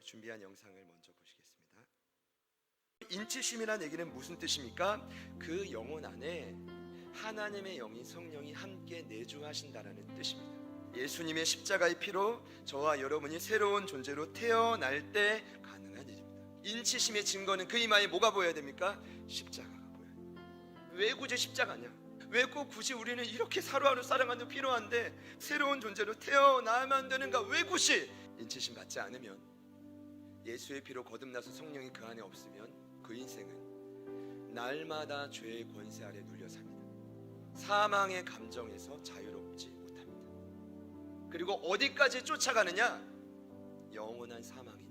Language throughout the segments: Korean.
준비한 영상을 먼저 보시겠습니다. 인치심이라는 얘기는 무슨 뜻입니까? 그 영혼 안에 하나님의 영이 성령이 함께 내주하신다라는 뜻입니다. 예수님의 십자가의 피로 저와 여러분이 새로운 존재로 태어날 때 가능한 일입니다. 인치심의 증거는 그 이마에 뭐가 보여야 됩니까? 십자가가 보여야 됩니다. 왜 굳이 십자가냐? 왜 꼭 굳이 우리는 이렇게 하루하루 살아가는 필요한데 새로운 존재로 태어나야만 되는가? 왜 굳이? 인치심 받지 않으면, 예수의 피로 거듭나서 성령이 그 안에 없으면 그 인생은 날마다 죄의 권세 아래 눌려 삽니다. 사망의 감정에서 자유롭지 못합니다. 그리고 어디까지 쫓아가느냐? 영원한 사망인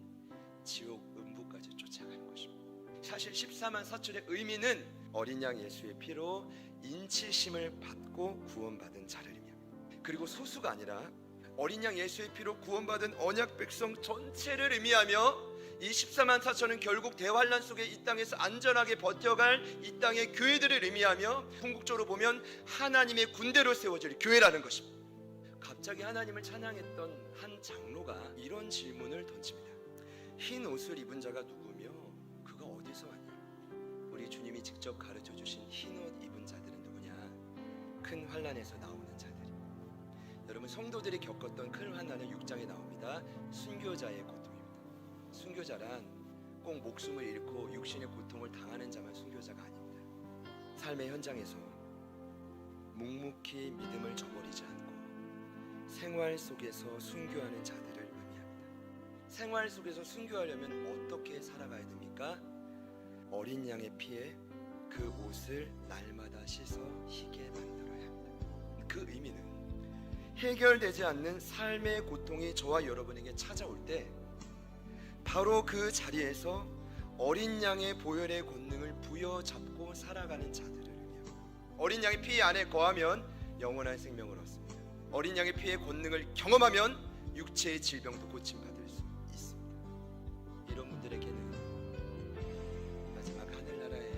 지옥 음부까지 쫓아가는 것입니다. 사실 14만 사천의 의미는 어린 양 예수의 피로 인치심을 받고 구원받은 자를 의미합니다. 그리고 소수가 아니라 어린 양 예수의 피로 구원받은 언약 백성 전체를 의미하며, 이 14만 4천은 결국 대환란 속에 이 땅에서 안전하게 버텨갈 이 땅의 교회들을 의미하며, 궁극적으로 보면 하나님의 군대로 세워질 교회라는 것입니다. 갑자기 하나님을 찬양했던 한 장로가 이런 질문을 던집니다. 흰 옷을 입은 자가 누구며 그가 어디서 왔냐? 우리 주님이 직접 가르쳐 주신 흰 옷 입은 자들은 누구냐? 큰 환란에서 나오는 자들. 여러분, 성도들이 겪었던 큰 환난은 6장에 나옵니다. 순교자의 고통입니다. 순교자란 꼭 목숨을 잃고 육신의 고통을 당하는 자만 순교자가 아닙니다. 삶의 현장에서 묵묵히 믿음을 저버리지 않고 생활 속에서 순교하는 자들을 의미합니다. 생활 속에서 순교하려면 어떻게 살아가야 됩니까? 어린 양의 피에 그 옷을 날마다 씻어 희게 만들어야 합니다. 그 의미는 해결되지 않는 삶의 고통이 저와 여러분에게 찾아올 때 바로 그 자리에서 어린 양의 보혈의 권능을 부여잡고 살아가는 자들을 의미합니다. 어린 양의 피 안에 거하면 영원한 생명을 얻습니다. 어린 양의 피의 권능을 경험하면 육체의 질병도 고침받을 수 있습니다. 이런 분들에게는 마지막 하늘나라의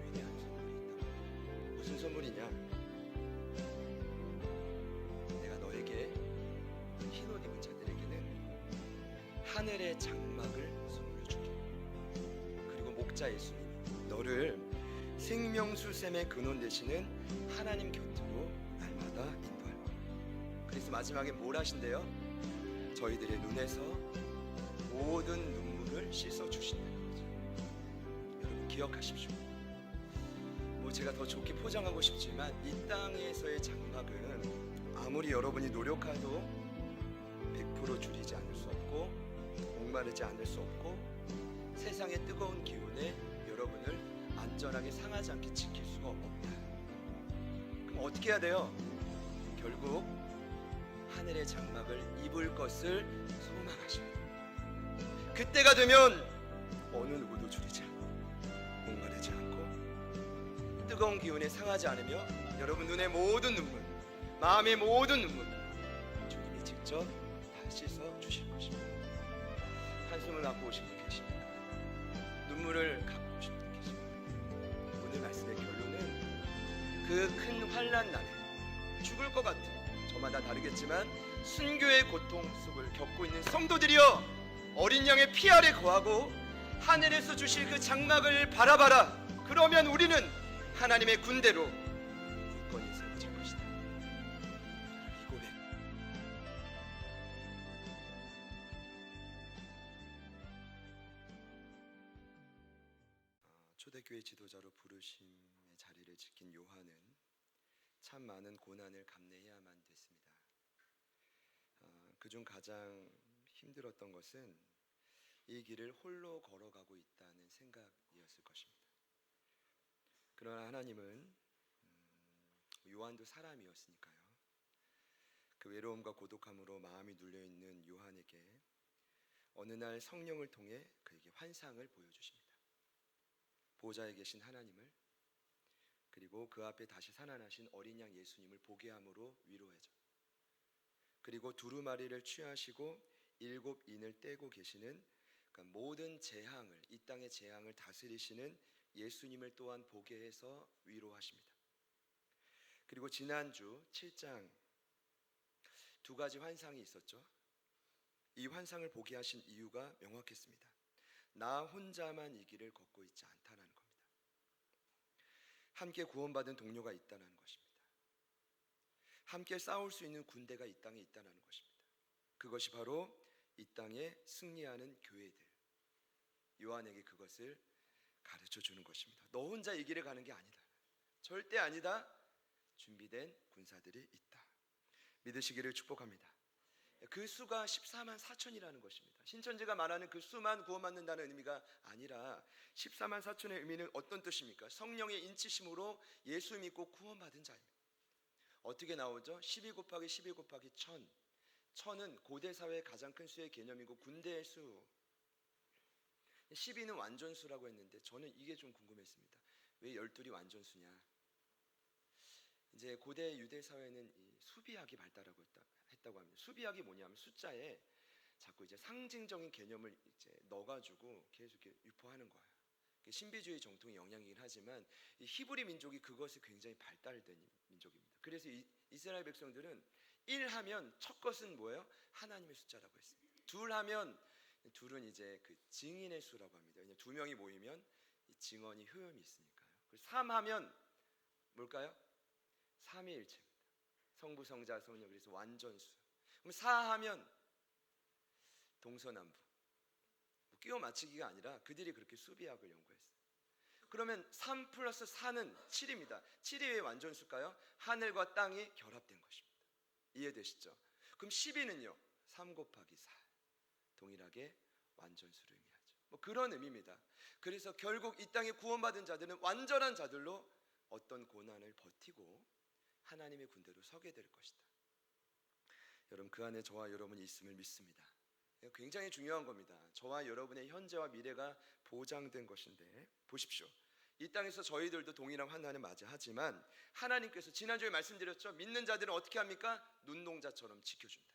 위대한 선물이 있다고. 무슨 선물이냐? 흰옷 입은 자들에게는 하늘의 장막을 선물로 주게. 그리고 목자 예수님이 너를 생명수샘의 근원 되시는 하나님 곁으로 날마다 인도할 거예요. 그래서 마지막에 뭘 하신대요? 저희들의 눈에서 모든 눈물을 씻어 주신다는 거죠. 여러분 기억하십시오. 제가 더 좋게 포장하고 싶지만 이 땅에서의 장막은 아무리 여러분이 노력해도 100% 줄이지 않을 수 없고 목마르지 않을 수 없고 세상의 뜨거운 기운에 여러분을 안전하게 상하지 않게 지킬 수가 없다. 그럼 어떻게 해야 돼요? 결국 하늘의 장막을 입을 것을 소망하십니다. 그때가 되면 어느 누구도 줄이지 않고 목마르지 않고 뜨거운 기운에 상하지 않으며 여러분 눈의 모든 눈물, 마음의 모든 눈물 주님이 직접 다 씻어 주실 것입니다. 한숨을 갖고 오신 분 계십니까? 눈물을 갖고 오신 분 계십니까? 오늘 말씀의 결론은 그 큰 환난 날에 죽을 것 같은, 저마다 다르겠지만 순교의 고통 속을 겪고 있는 성도들이여, 어린 양의 피 아래 거하고 하늘에서 주실 그 장막을 바라봐라. 그러면 우리는 하나님의 군대로 굳건히 세워질 것이다. 이 고백, 초대교회 지도자로 부르심의 자리를 지킨 요한은 참 많은 고난을 감내해야만 됐습니다. 그중 가장 힘들었던 것은 이 길을 홀로 걸어가고 있다는 생각이었을 것입니다. 그러나 하나님은 요한도 사람이었으니까요. 그 외로움과 고독함으로 마음이 눌려있는 요한에게 어느 날 성령을 통해 그에게 환상을 보여주십니다. 보좌에 계신 하나님을, 그리고 그 앞에 다시 살아나신 어린 양 예수님을 보게 함으로 위로해줘. 그리고 두루마리를 취하시고 7인을 떼고 계시는 모든 재앙을, 이 땅의 재앙을 다스리시는 예수님을 또한 보게 해서 위로하십니다. 그리고 지난주 7장 두 가지 환상이 있었죠. 이 환상을 보게 하신 이유가 명확했습니다. 나 혼자만 이 길을 걷고 있지 않다는 겁니다. 함께 구원받은 동료가 있다는 것입니다. 함께 싸울 수 있는 군대가 이 땅에 있다는 것입니다. 그것이 바로 이 땅에 승리하는 교회들. 요한에게 그것을 가르쳐 주는 것입니다. 너 혼자 이 길을 가는 게 아니다. 절대 아니다. 준비된 군사들이 있다. 믿으시기를 축복합니다. 그 수가 14만 4천이라는 것입니다. 신천지가 말하는 그 수만 구원받는다는 의미가 아니라 14만 4천의 의미는 어떤 뜻입니까? 성령의 인치심으로 예수 믿고 구원받은 자입니다. 어떻게 나오죠? 12 곱하기 12 곱하기 1000. 1000은 고대 사회의 가장 큰 수의 개념이고 군대의 수. 12는 완전수라고 했는데 저는 이게 좀 궁금했습니다. 왜 12이 완전수냐? 이제 고대 유대 사회는 이 수비학이 발달하고 했다고 합니다. 수비학이 뭐냐면 숫자에 자꾸 이제 상징적인 개념을 이제 넣어가지고 계속 이렇게 유포하는 거예요. 신비주의 정통의 영향이긴 하지만 이 히브리 민족이 그것이 굉장히 발달된 민족입니다. 그래서 이스라엘 백성들은 1 하면 첫 것은 뭐예요? 하나님의 숫자라고 했습니다. 2 하면 2은 이제 그 증인의 수라고 합니다. 왜냐하면 2명이 모이면 이 증언이 효용이 있으니까요. 그리고 3 하면 뭘까요? 삼위일체입니다. 성부, 성자, 성령. 그래서 완전수. 그럼 4 하면 동서남북. 끼워 맞추기가 아니라 그들이 그렇게 수비학을 연구했어요. 그러면 3 플러스 4는 7입니다. 7이 왜 완전수일까요? 하늘과 땅이 결합된 것입니다. 이해되시죠? 그럼 12는요? 3 곱하기 4. 동일하게 완전수를 의미하죠. 뭐 그런 의미입니다. 그래서 결국 이 땅에 구원받은 자들은 완전한 자들로 어떤 고난을 버티고 하나님의 군대로 서게 될 것이다. 여러분, 그 안에 저와 여러분이 있음을 믿습니다. 굉장히 중요한 겁니다. 저와 여러분의 현재와 미래가 보장된 것인데, 보십시오. 이 땅에서 저희들도 동일한 환난을 맞이하지만 하나님께서 지난주에 말씀드렸죠. 믿는 자들은 어떻게 합니까? 눈동자처럼 지켜준다.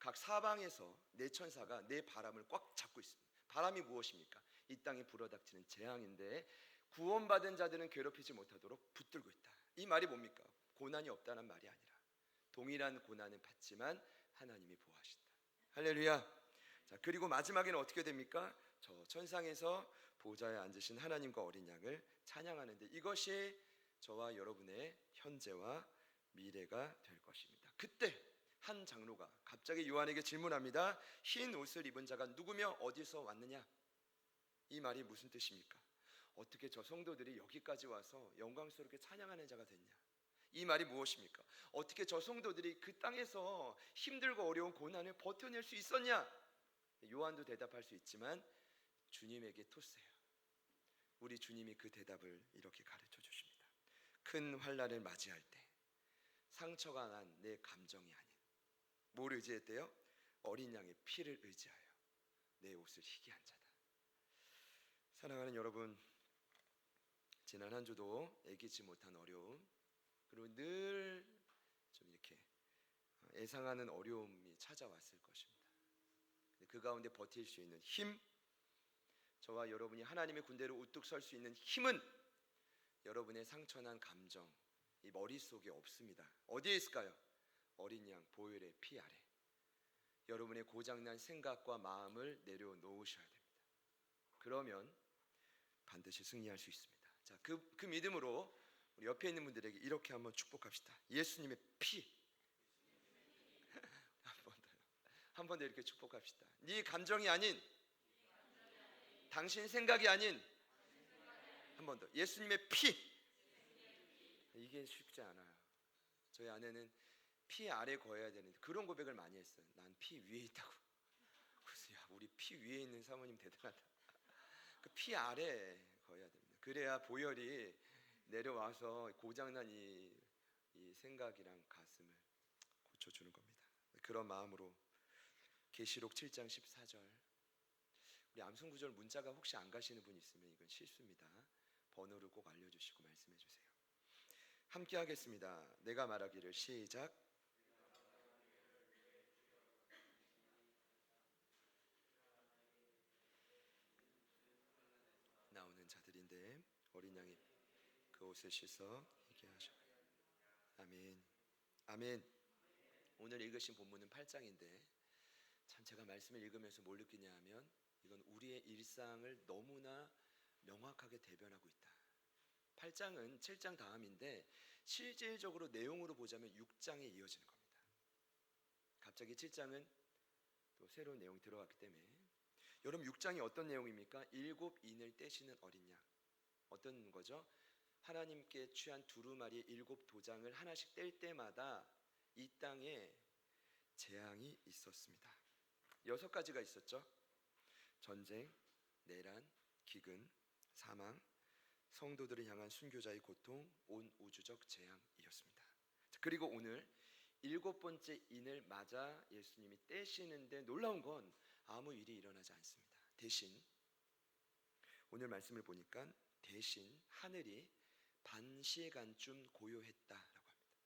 각 사방에서 내 천사가 내 바람을 꽉 잡고 있습니다. 바람이 무엇입니까? 이 땅에 불어닥치는 재앙인데 구원받은 자들은 괴롭히지 못하도록 붙들고 있다. 이 말이 뭡니까? 고난이 없다는 말이 아니라 동일한 고난은 받지만 하나님이 보호하신다. 할렐루야. 자, 그리고 마지막에는 어떻게 됩니까? 저 천상에서 보좌에 앉으신 하나님과 어린 양을 찬양하는데 이것이 저와 여러분의 현재와 미래가 될 것입니다. 그때 한 장로가 갑자기 요한에게 질문합니다. 흰 옷을 입은 자가 누구며 어디서 왔느냐? 이 말이 무슨 뜻입니까? 어떻게 저 성도들이 여기까지 와서 영광스럽게 찬양하는 자가 됐냐? 이 말이 무엇입니까? 어떻게 저 성도들이 그 땅에서 힘들고 어려운 고난을 버텨낼 수 있었냐? 요한도 대답할 수 있지만 주님에게 토스해요. 우리 주님이 그 대답을 이렇게 가르쳐 주십니다. 큰 환난을 맞이할 때 상처가 난 내 감정이 아닌 뭘 의지했대요? 어린 양의 피를 의지하여 내 옷을 희게 한 자다. 사랑하는 여러분, 지난 한 주도 애기지 못한 어려움, 그리고 늘 좀 이렇게 예상하는 어려움이 찾아왔을 것입니다. 그 가운데 버틸 수 있는 힘, 저와 여러분이 하나님의 군대로 우뚝 설 수 있는 힘은 여러분의 상처난 감정, 이 머릿속에 없습니다. 어디에 있을까요? 어린 양 보혈의 피 아래 여러분의 고장난 생각과 마음을 내려놓으셔야 됩니다. 그러면 반드시 승리할 수 있습니다. 자, 그 믿음으로 우리 옆에 있는 분들에게 이렇게 한번 축복합시다. 예수님의 피. 한 번 더 이렇게 축복합시다. 네 감정이 아닌, 당신 생각이 아닌, 한 번 더 예수님의 피. 이게 쉽지 않아요. 저희 아내는 피 아래 거해야 되는데 그런 고백을 많이 했어요. 난 피 위에 있다고. 그래서 야, 우리 피 위에 있는 사모님 대단하다. 그 피 아래 거해야 됩니다. 그래야 보혈이 내려와서 고장난 이 생각이랑 가슴을 고쳐주는 겁니다. 그런 마음으로 계시록 7장 14절, 우리 암송구절 문자가 혹시 안 가시는 분 있으면 이건 실수입니다. 번호를 꼭 알려주시고 말씀해 주세요. 함께 하겠습니다. 내가 말하기를 시작. 나오는 자들인데 어린 양이 그 옷을 씻어 희게 하셔. 아멘. 아멘. 오늘 읽으신 본문은 8장인데 참 제가 말씀을 읽으면서 뭘 느끼냐 하면 이건 우리의 일상을 너무나 명확하게 대변하고 있다. 8장은 7장 다음인데 실질적으로 내용으로 보자면 6장에 이어지는 겁니다. 갑자기 7장은 또 새로운 내용이 들어갔기 때문에 여러분 6장이 어떤 내용입니까? 7인을 떼시는 어린 양. 어떤 거죠? 하나님께 취한 두루마리의 7 도장을 하나씩 뗄 때마다 이 땅에 재앙이 있었습니다. 6가지가 있었죠. 전쟁, 내란, 기근, 사망, 성도들을 향한 순교자의 고통, 온 우주적 재앙이었습니다. 그리고 오늘 7번째 인을 맞아 예수님이 떼시는데 놀라운 건 아무 일이 일어나지 않습니다. 대신 오늘 말씀을 보니까 대신 하늘이 반 시간쯤 고요했다라고 합니다.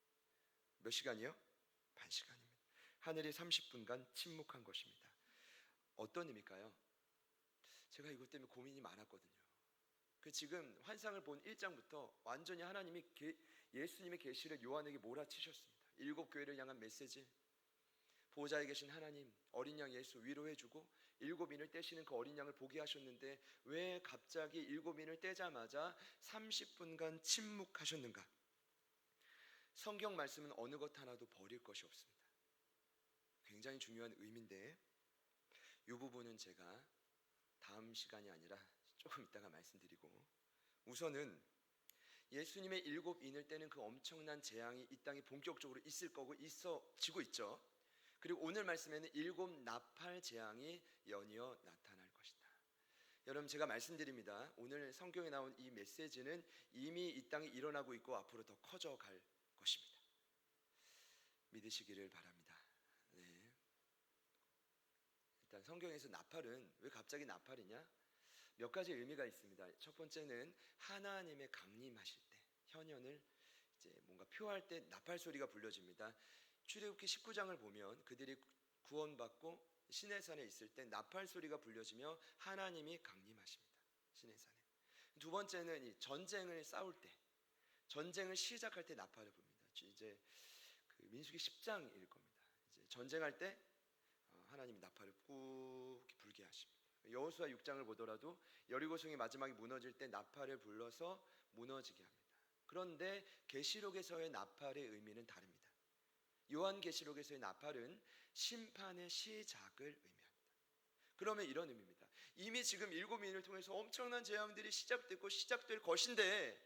몇 시간이요? 반 시간입니다. 하늘이 30분간 침묵한 것입니다. 어떤 의미일까요? 제가 이것 때문에 고민이 많았거든요. 지금 환상을 본 1장부터 완전히 하나님이 예수님의 계시를 요한에게 몰아치셨습니다. 7 교회를 향한 메시지, 보좌에 계신 하나님, 어린 양 예수 위로해주고 7인을 떼시는 그 어린 양을 보게 하셨는데 왜 갑자기 7인을 떼자마자 30분간 침묵하셨는가? 성경 말씀은 어느 것 하나도 버릴 것이 없습니다. 굉장히 중요한 의미인데 이 부분은 제가 다음 시간이 아니라 조금 이따가 말씀드리고, 우선은 예수님의 7인을 떼는 그 엄청난 재앙이 이 땅에 본격적으로 있을 거고 있어지고 있죠. 그리고 오늘 말씀에는 7 나팔 재앙이 연이어 나타날 것이다. 여러분 제가 말씀드립니다. 오늘 성경에 나온 이 메시지는 이미 이 땅에 일어나고 있고 앞으로 더 커져갈 것입니다. 믿으시기를 바랍니다. 네. 일단 성경에서 나팔은 왜 갑자기 나팔이냐? 몇 가지 의미가 있습니다. 첫 번째는 하나님의 강림하실 때, 현현을 이제 뭔가 표할 때 나팔 소리가 불려집니다. 출애굽기 19장을 보면 그들이 구원받고 시내산에 있을 때 나팔 소리가 불려지며 하나님이 강림하십니다. 시내산에. 두 번째는 이 전쟁을 싸울 때, 전쟁을 시작할 때 나팔을 붑니다. 이제 그 민수기 10장일 겁니다. 이제 전쟁할 때 하나님이 나팔을 꾹 불게 하십니다. 여호수아 6장을 보더라도 여리고성이 마지막에 무너질 때 나팔을 불러서 무너지게 합니다. 그런데 계시록에서의 나팔의 의미는 다릅니다. 요한계시록에서의 나팔은 심판의 시작을 의미합니다. 그러면 이런 의미입니다. 이미 지금 7인을 통해서 엄청난 재앙들이 시작됐고 시작될 것인데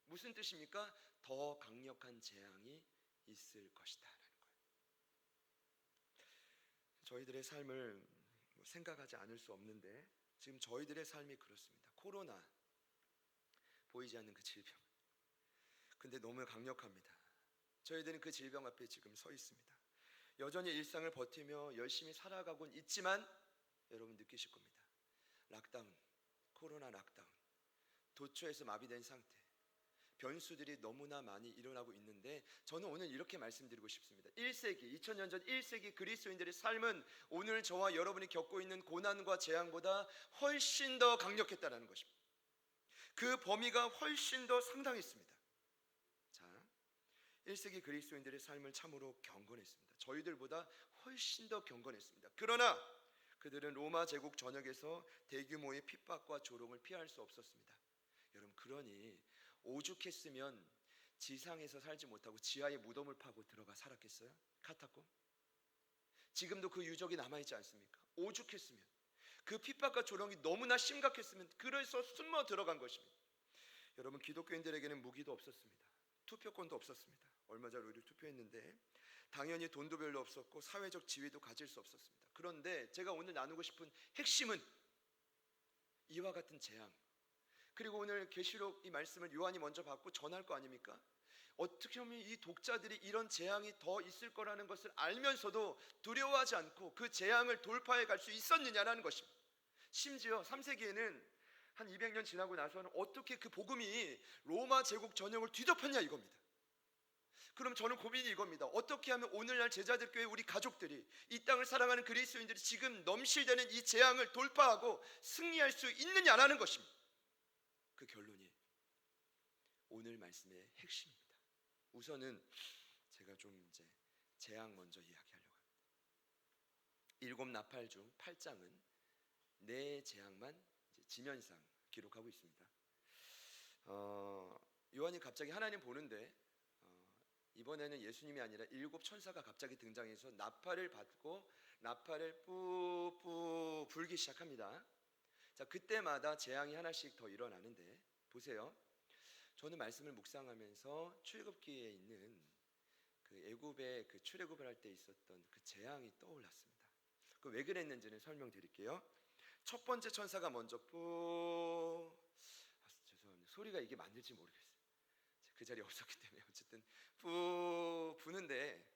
무슨 뜻입니까? 더 강력한 재앙이 있을 것이다 라는 거예요. 저희들의 삶을 생각하지 않을 수 없는데 지금 저희들의 삶이 그렇습니다. 코로나, 보이지 않는 그 질병, 근데 너무 강력합니다. 저희들은 그 질병 앞에 지금 서 있습니다. 여전히 일상을 버티며 열심히 살아가곤 있지만 여러분 느끼실 겁니다. 락다운, 코로나 락다운, 도처에서 마비된 상태, 변수들이 너무나 많이 일어나고 있는데 저는 오늘 이렇게 말씀드리고 싶습니다. 1세기, 2000년 전 1세기 그리스도인들의 삶은 오늘 저와 여러분이 겪고 있는 고난과 재앙보다 훨씬 더 강력했다는 것입니다. 그 범위가 훨씬 더 상당했습니다. 자, 1세기 그리스도인들의 삶은 참으로 경건했습니다. 저희들보다 훨씬 더 경건했습니다. 그러나 그들은 로마 제국 전역에서 대규모의 핍박과 조롱을 피할 수 없었습니다. 여러분 그러니 오죽했으면 지상에서 살지 못하고 지하에 무덤을 파고 들어가 살았겠어요? 카타콤? 지금도 그 유적이 남아있지 않습니까? 오죽했으면, 그 핍박과 조롱이 너무나 심각했으면 그래서 숨어 들어간 것입니다. 여러분 기독교인들에게는 무기도 없었습니다. 투표권도 없었습니다. 얼마 전 우리 투표했는데 당연히 돈도 별로 없었고 사회적 지위도 가질 수 없었습니다. 그런데 제가 오늘 나누고 싶은 핵심은 이와 같은 재앙, 그리고 오늘 계시록 이 말씀을 요한이 먼저 받고 전할 거 아닙니까? 어떻게 하면 이 독자들이 이런 재앙이 더 있을 거라는 것을 알면서도 두려워하지 않고 그 재앙을 돌파해 갈 수 있었느냐라는 것입니다. 심지어 3세기에는 한 200년 지나고 나서는 어떻게 그 복음이 로마 제국 전역을 뒤덮었냐 이겁니다. 그럼 저는 고민이 이겁니다. 어떻게 하면 오늘날 제자들 교회 우리 가족들이, 이 땅을 사랑하는 그리스도인들이 지금 넘실대는 이 재앙을 돌파하고 승리할 수 있느냐라는 것입니다. 그 결론이 오늘 말씀의 핵심입니다. 우선은 제가 좀 이제 재앙 먼저 이야기하려고 합니다. 일곱 나팔 중 8장은 네 재앙만 지면상 기록하고 있습니다. 요한이 갑자기 하나님 보는데 이번에는 예수님이 아니라 일곱 천사가 갑자기 등장해서 나팔을 받고 나팔을 뿌뿌 불기 시작합니다. 자, 그때마다 재앙이 하나씩 더 일어나는데 보세요. 저는 말씀을 묵상하면서 출애굽기에 있는 그 애굽의 그 출애굽을 할 때 있었던 그 재앙이 떠올랐습니다. 그 왜 그랬는지는 설명드릴게요. 첫 번째 천사가 먼저 죄송합니다. 소리가 이게 맞는지 모르겠어요. 그 자리에 없었기 때문에 어쨌든 부는데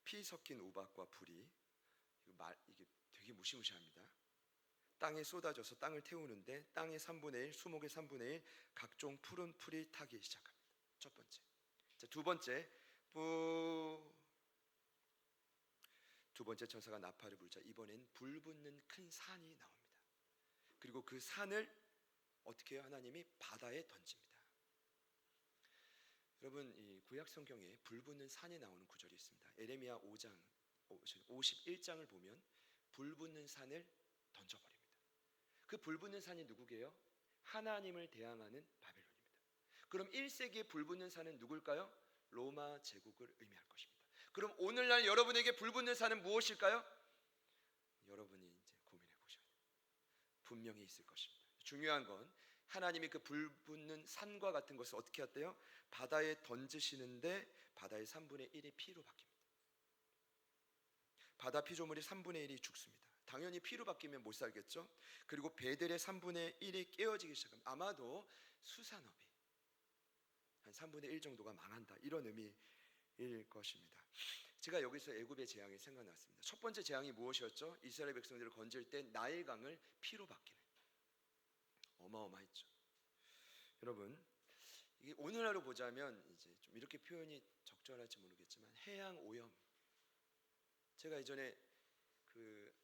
피 섞인 우박과 불이 이게 되게 무시무시합니다. 땅에 쏟아져서 땅을 태우는데 땅의 3분의 1, 수목의 3분의 1 각종 푸른 풀이 타기 시작합니다. 첫 번째. 자, 두 번째 두 번째 천사가 나팔을 불자 이번엔 불 붙는 큰 산이 나옵니다. 그리고 그 산을 어떻게 해요? 하나님이 바다에 던집니다. 여러분, 이 구약 성경에 불 붙는 산이 나오는 구절이 있습니다. 에레미야 5장 51장을 보면 불 붙는 산을 던져버립니다. 그 불 붙는 산이 누구게요? 하나님을 대항하는 바벨론입니다. 그럼 1세기에 불 붙는 산은 누굴까요? 로마 제국을 의미할 것입니다. 그럼 오늘날 여러분에게 불 붙는 산은 무엇일까요? 여러분이 이제 고민해 보셔야 돼요. 분명히 있을 것입니다. 중요한 건 하나님이 그 불 붙는 산과 같은 것을 어떻게 했대요? 바다에 던지시는데 바다의 3분의 1이 피로 바뀝니다. 바다 피조물이 3분의 1이 죽습니다. 당연히 피로 바뀌면 못 살겠죠. 그리고 배들의 3분의 1이 깨어지기 시작합니다. 아마도 수산업이 한 3분의 1 정도가 망한다, 이런 의미일 것입니다. 제가 여기서 애굽의 재앙이 생각났습니다. 첫 번째 재앙이 무엇이었죠? 이스라엘 백성들을 건질 때 나일강을 피로 바뀌는, 어마어마했죠. 여러분, 이게 오늘날로 보자면 이제 좀 이렇게 표현이 적절할지 모르겠지만 해양 오염. 제가 예전에 그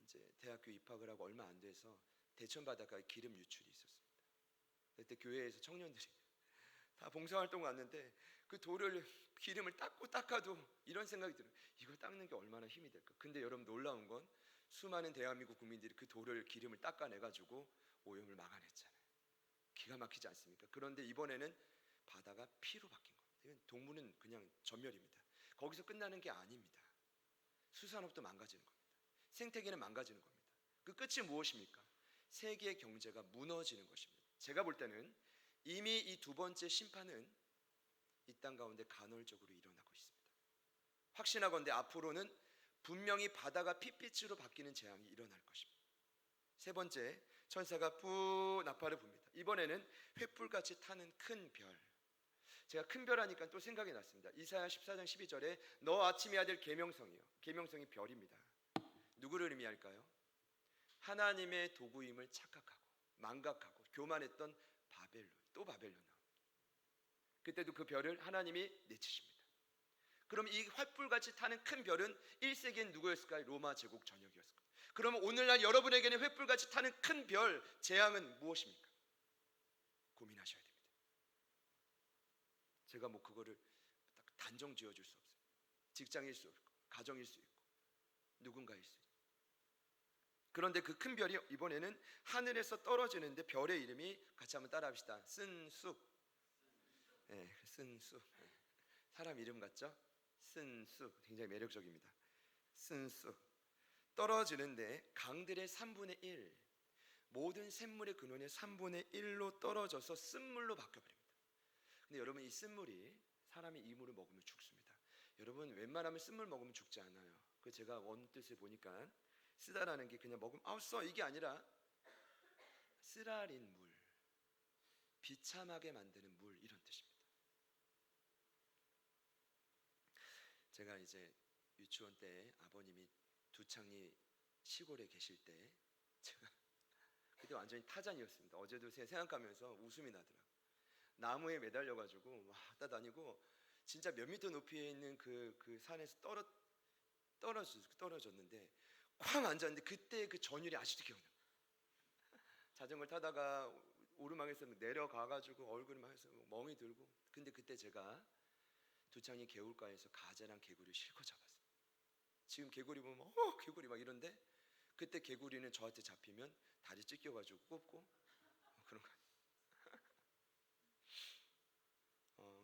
이제 대학교 입학을 하고 얼마 안 돼서 대천 바닷가에 기름 유출이 있었습니다. 그때 교회에서 청년들이 다 봉사활동 왔는데 그 돌을 기름을 닦아도 이런 생각이 들어요. 이거 닦는 게 얼마나 힘이 될까. 근데 여러분, 놀라운 건 수많은 대한민국 국민들이 그 돌을 기름을 닦아내가지고 오염을 막아냈잖아요. 기가 막히지 않습니까? 그런데 이번에는 바다가 피로 바뀐 겁니다. 이건 동물은 그냥 전멸입니다. 거기서 끝나는 게 아닙니다. 수산업도 망가지는 겁니다. 생태계는 망가지는 겁니다. 그 끝이 무엇입니까? 세계 경제가 무너지는 것입니다. 제가 볼 때는 이미 이 두 번째 심판은 이 땅 가운데 간헐적으로 일어나고 있습니다. 확신하건대 앞으로는 분명히 바다가 핏빛으로 바뀌는 재앙이 일어날 것입니다. 세 번째, 천사가 나팔을 붑니다. 이번에는 횃불같이 타는 큰 별. 제가 큰 별 하니까 또 생각이 났습니다. 이사야 14장 12절에 너 아침의 아들 계명성이요. 계명성이 별입니다. 누구를 의미할까요? 하나님의 도구임을 착각하고 망각하고 교만했던 바벨론, 또 바벨론 나옵니다. 그때도 그 별을 하나님이 내치십니다. 그럼 이 횃불같이 타는 큰 별은 1세기엔 누구였을까요? 로마 제국 전역이었을 거예요. 그러면 오늘날 여러분에게는 횃불같이 타는 큰 별, 재앙은 무엇입니까? 고민하셔야 됩니다. 제가 뭐 그거를 딱 단정 지어줄 수 없어요. 직장일 수 있고 가정일 수 있고 누군가일 수 있고. 그런데 그 큰 별이 이번에는 하늘에서 떨어지는데 별의 이름이 같이 한번 따라합시다. 쓴쑥. 네, 쓴쑥. 사람 이름 같죠? 쓴쑥. 굉장히 매력적입니다. 쓴쑥. 떨어지는데 강들의 3분의 1, 모든 샘물의 근원의 3분의 1로 떨어져서 쓴물로 바뀌어버립니다. 근데 여러분, 이 쓴물이, 사람이 이 물을 먹으면 죽습니다. 여러분, 웬만하면 쓴물 먹으면 죽지 않아요. 그 제가 원뜻을 보니까 쓰다라는 게 그냥 먹으면 써, 이게 아니라 쓰라린 물, 비참하게 만드는 물, 이런 뜻입니다. 제가 이제 유치원 때 아버님이 두창리 시골에 계실 때 제가 그때 완전히 타잔이었습니다. 어제도 생각하면서 웃음이 나더라고요. 나무에 매달려가지고 왔다 다니고 진짜 몇 미터 높이에 있는 그 산에서 떨어졌는데 쾅 앉았는데 그때 그 전율이 아직도 기억나요. 자전거를 타다가 오르막에서 내려가가지고 얼굴이 막 해서 멍이 들고, 근데 그때 제가 두창리 개울가에서 가재랑 개구리를 실컷 잡았어요. 지금 개구리 보면 개구리 막 이런데 그때 개구리는 저한테 잡히면 다리 찢겨가지고 꼽고 그런 거.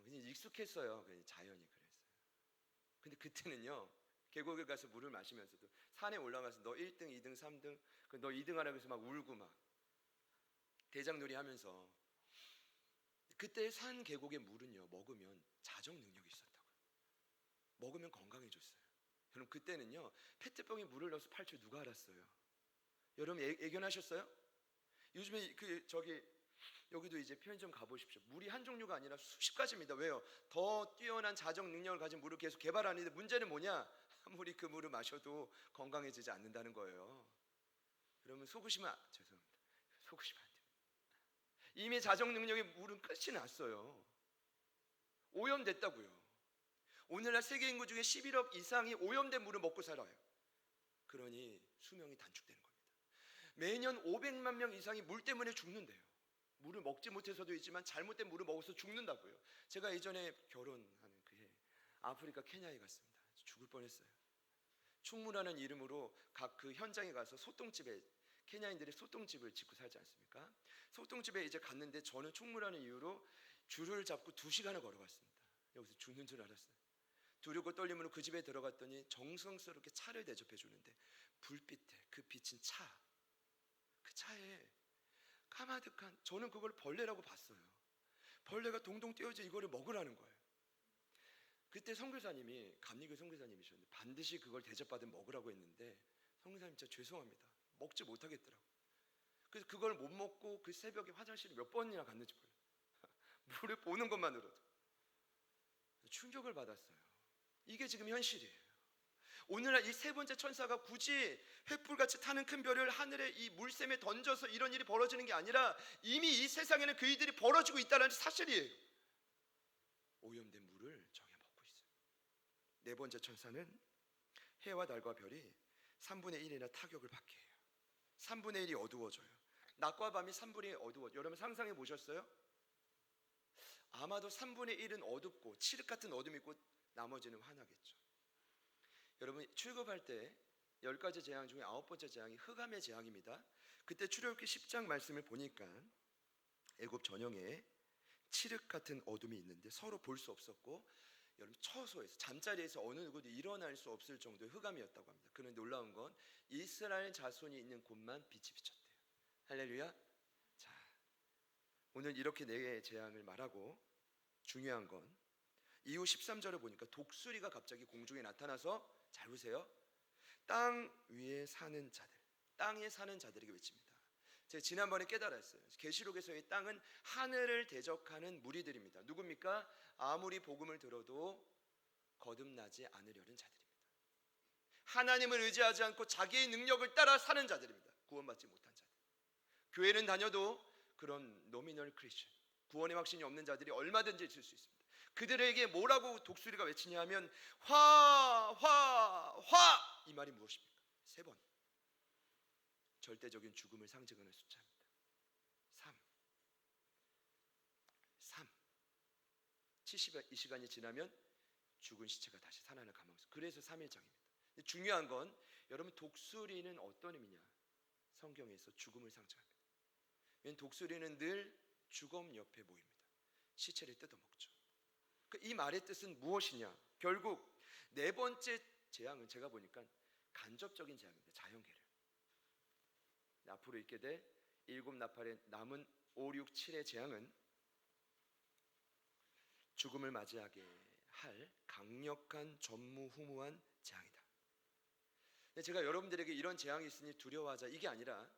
그냥 익숙했어요. 그냥 자연이 그랬어요. 근데 그때는요, 계곡에 가서 물을 마시면서도 산에 올라가서 너 1등, 2등, 3등, 너 2등 하라고 해서 막 울고 막 대장놀이 하면서, 그때 산 계곡의 물은요 먹으면 자정 능력이 있었다고요. 먹으면 건강해졌어요. 여러분 그때는요 페트병에 물을 넣어서 팔 줄 누가 알았어요? 여러분 애견하셨어요? 요즘에 여기도 이제 편의점 가보십시오. 물이 한 종류가 아니라 수십 가지입니다. 왜요? 더 뛰어난 자정 능력을 가진 물을 계속 개발하는데 문제는 뭐냐? 아무리 그 물을 마셔도 건강해지지 않는다는 거예요. 여러분 죄송합니다. 속으시면 안 돼요. 이미 자정 능력의 물은 끝이 났어요. 오염됐다고요. 오늘날 세계 인구 중에 11억 이상이 오염된 물을 먹고 살아요. 그러니 수명이 단축되는 겁니다. 매년 500만 명 이상이 물 때문에 죽는데요. 물을 먹지 못해서도 있지만 잘못된 물을 먹어서 죽는다고요. 제가 예전에 결혼하는 그해 아프리카 케냐에 갔습니다. 죽을 뻔했어요. 충무라는 이름으로 각 그 현장에 가서 소똥집에, 케냐인들이 소똥집을 짓고 살지 않습니까? 소똥집에 이제 갔는데 저는 충무라는 이유로 줄을 잡고 2시간을 걸어갔습니다. 여기서 죽는 줄 알았어요. 두렵고 떨림으로 그 집에 들어갔더니 정성스럽게 차를 대접해 주는데 불빛에 그 비친 차, 그 차에 까마득한, 저는 그걸 벌레라고 봤어요. 벌레가 동동 띄어져 이거를 먹으라는 거예요. 그때 선교사님이, 감리교 선교사님이셨는데 반드시 그걸 대접받으면 먹으라고 했는데 선교사님 진짜 죄송합니다, 먹지 못하겠더라고요. 그래서 그걸 못 먹고 그 새벽에 화장실을 몇 번이나 갔는지 몰라요. 물을 보는 것만으로도 충격을 받았어요. 이게 지금 현실이에요. 오늘날 이 세 번째 천사가 굳이 횃불같이 타는 큰 별을 하늘의 이 물샘에 던져서 이런 일이 벌어지는 게 아니라 이미 이 세상에는 그 일들이 벌어지고 있다는 사실이에요. 오염된 물을 정해 먹고 있어요. 네 번째 천사는 해와 달과 별이 3분의 1이나 타격을 받게 해요. 3분의 1이 어두워져요. 낮과 밤이 3분의 1 어두워. 여러분 상상해 보셨어요? 아마도 3분의 1은 어둡고 칠흑 같은 어둠이 있고 나머지는 환하겠죠. 여러분 출애굽할 때 10가지 재앙 중에 9번째 재앙이 흑암의 재앙입니다. 그때 출애굽기 10장 말씀을 보니까 애굽 전형에 칠흑 같은 어둠이 있는데 서로 볼 수 없었고, 여러분 처소에서 잠자리에서 어느 누구도 일어날 수 없을 정도의 흑암이었다고 합니다. 그런데 놀라운 건 이스라엘 자손이 있는 곳만 빛이 비쳤대요. 할렐루야. 자, 오늘 이렇게 네 개의 재앙을 말하고 중요한 건 이후 13절을 보니까 독수리가 갑자기 공중에 나타나서, 잘 보세요, 땅 위에 사는 자들, 땅에 사는 자들에게 외칩니다. 제가 지난번에 깨달았어요. 계시록에서의 땅은 하늘을 대적하는 무리들입니다. 누굽니까? 아무리 복음을 들어도 거듭나지 않으려는 자들입니다. 하나님을 의지하지 않고 자기의 능력을 따라 사는 자들입니다. 구원받지 못한 자들. 교회는 다녀도 그런 노미널 크리스천, 구원의 확신이 없는 자들이 얼마든지 있을 수 있습니다. 그들에게 뭐라고 독수리가 외치냐 하면 화, 화, 화. 이 말이 무엇입니까? 3번. 절대적인 죽음을 상징하는 숫자입니다. 3. 70이 시간이 지나면 죽은 시체가 다시 살아날 가망성. 그래서 3일장입니다. 중요한 건 여러분 독수리는 어떤 의미냐? 성경에서 죽음을 상징합니다. 왜냐하면 독수리는 늘 죽음 옆에 모입니다. 시체를 뜯어먹죠. 이 말의 뜻은 무엇이냐? 결국 네 번째 재앙은 제가 보니까 간접적인 재앙입니다. 자연계를. 앞으로 있게 될 7나팔의 남은 5, 6, 7의 재앙은 죽음을 맞이하게 할 강력한 전무후무한 재앙이다. 제가 여러분들에게 이런 재앙이 있으니 두려워하자, 이게 아니라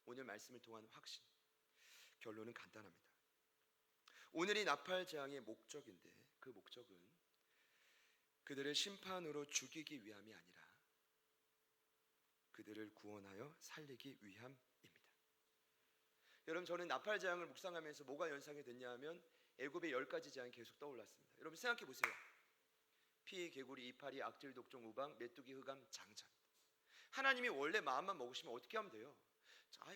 오늘 말씀을 통한 확신, 결론은 간단합니다. 오늘이 나팔 재앙의 목적인데 그 목적은 그들을 심판으로 죽이기 위함이 아니라 그들을 구원하여 살리기 위함입니다. 여러분 저는 나팔 재앙을 묵상하면서 뭐가 연상이 됐냐 하면 애굽의 10가지 재앙이 계속 떠올랐습니다. 여러분 생각해 보세요. 피, 개구리, 이파리, 악질, 독종, 우방, 메뚜기, 흑암, 장자. 하나님이 원래 마음만 먹으시면 어떻게 하면 돼요?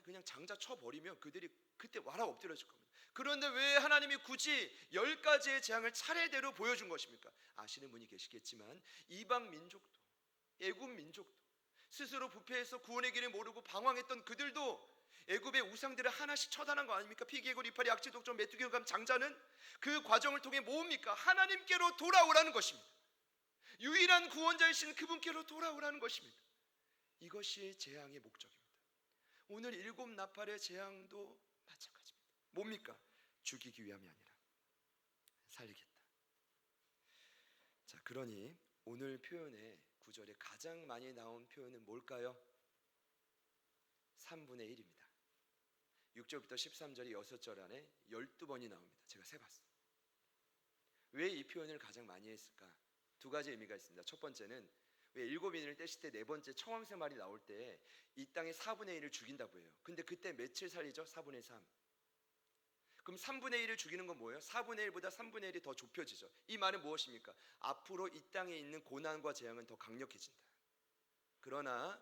그냥 장자 쳐버리면 그들이 그때 와라 엎드려질 겁니다. 그런데 왜 하나님이 굳이 10가지의 재앙을 차례대로 보여준 것입니까? 아시는 분이 계시겠지만 이방 민족도 애굽 민족도, 스스로 부패해서 구원의 길을 모르고 방황했던 그들도 애굽의 우상들을 하나씩 처단한 거 아닙니까? 피개골, 이파리, 악취, 독점, 메뚜기, 흑암, 장자는 그 과정을 통해 뭡니까? 하나님께로 돌아오라는 것입니다. 유일한 구원자이신 그분께로 돌아오라는 것입니다. 이것이 재앙의 목적입니다. 오늘 일곱 나팔의 재앙도 마찬가지입니다. 뭡니까? 죽이기 위함이 아니라 살리겠다. 자, 그러니 오늘 표현의 구절에 가장 많이 나온 표현은 뭘까요? 3분의 1입니다. 6절부터 13절이 6절 안에 12번이 나옵니다. 제가 세봤어요. 왜 이 표현을 가장 많이 했을까? 두 가지 의미가 있습니다. 첫 번째는 왜 일곱인을 떼실 때 네 번째 청황새 말이 나올 때 이 땅의 4분의 1을 죽인다고 해요. 근데 그때 며칠 살리죠? 4분의 3. 그럼 3분의 1을 죽이는 건 뭐예요? 4분의 1보다 3분의 1이 더 좁혀지죠. 이 말은 무엇입니까? 앞으로 이 땅에 있는 고난과 재앙은 더 강력해진다. 그러나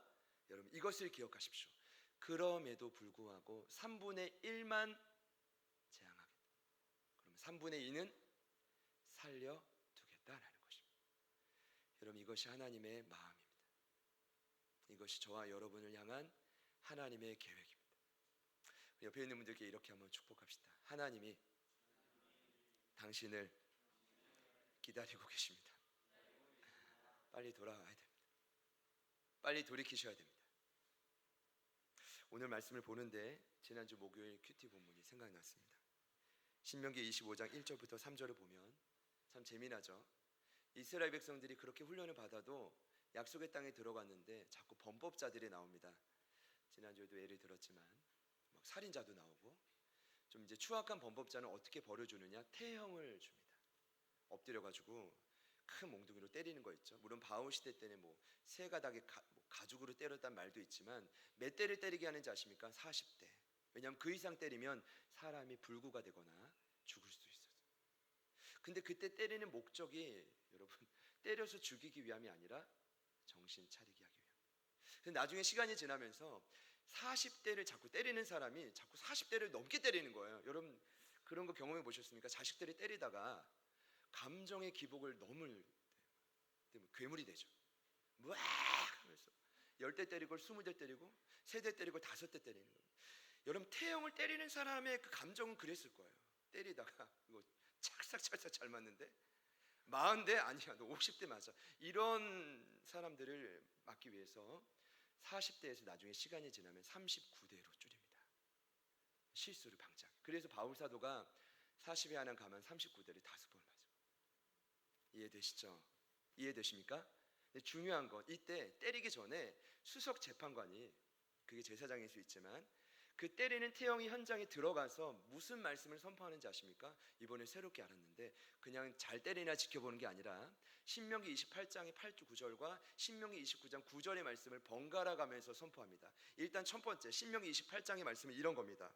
여러분 이것을 기억하십시오. 그럼에도 불구하고 3분의 1만 재앙하겠다. 그럼 3분의 2는 살려두겠다라는 것입니다. 여러분 이것이 하나님의 마음입니다. 이것이 저와 여러분을 향한 하나님의 계획입니다. 옆에 있는 분들께 이렇게 한번 축복합시다. 하나님이 당신을 기다리고 계십니다. 빨리 돌아와야 됩니다. 빨리 돌이키셔야 됩니다. 오늘 말씀을 보는데 지난주 목요일 큐티 본문이 생각났습니다. 신명기 25장 1절부터 3절을 보면 참 재미나죠. 이스라엘 백성들이 그렇게 훈련을 받아도 약속의 땅에 들어갔는데 자꾸 범법자들이 나옵니다. 지난주에도 예를 들었지만 막 살인자도 나오고, 좀 이제 추악한 범법자는 어떻게 벌여주느냐? 태형을 줍니다. 엎드려가지고 큰 몽둥이로 때리는 거 있죠. 물론 바울 시대 때는 뭐 세 가닥의 가죽으로 때렸단 말도 있지만 몇 대를 때리게 하는지 아십니까? 40대. 왜냐하면 그 이상 때리면 사람이 불구가 되거나 죽을 수도 있어요. 근데 그때 때리는 목적이 여러분 때려서 죽이기 위함이 아니라 정신 차리게 하기 위함. 근데 나중에 시간이 지나면서 40대를 자꾸 때리는 사람이 자꾸 40대를 넘게 때리는 거예요. 여러분 그런 거 경험해 보셨습니까? 자식들이 때리다가 감정의 기복을 넘을 때 괴물이 되죠. 막 하면서 10대 때리고 20대 때리고 3대 때리고 5대 때리는 거예요. 여러분 태형을 때리는 사람의 그 감정은 그랬을 거예요. 때리다가 이거 찰싹찰싹 잘 맞는데 40대 아니야 너 50대 맞아. 이런 사람들을 막기 위해서 40대에서 나중에 시간이 지나면 39대로 줄입니다. 실수를 방지하기. 그래서 바울 사도가 40에 하나 가면 39대를 5번 맞아. 이해되시죠? 이해되십니까? 근데 중요한 건 이때 때리기 전에 수석 재판관이, 그게 제사장일 수 있지만 그 때리는 태형이 현장에 들어가서 무슨 말씀을 선포하는지 아십니까? 이번에 새롭게 알았는데 그냥 잘 때리나 지켜보는 게 아니라 신명기 28장의 8주 9절과 신명기 29장 9절의 말씀을 번갈아 가면서 선포합니다. 일단 첫 번째 신명기 28장의 말씀은 이런 겁니다.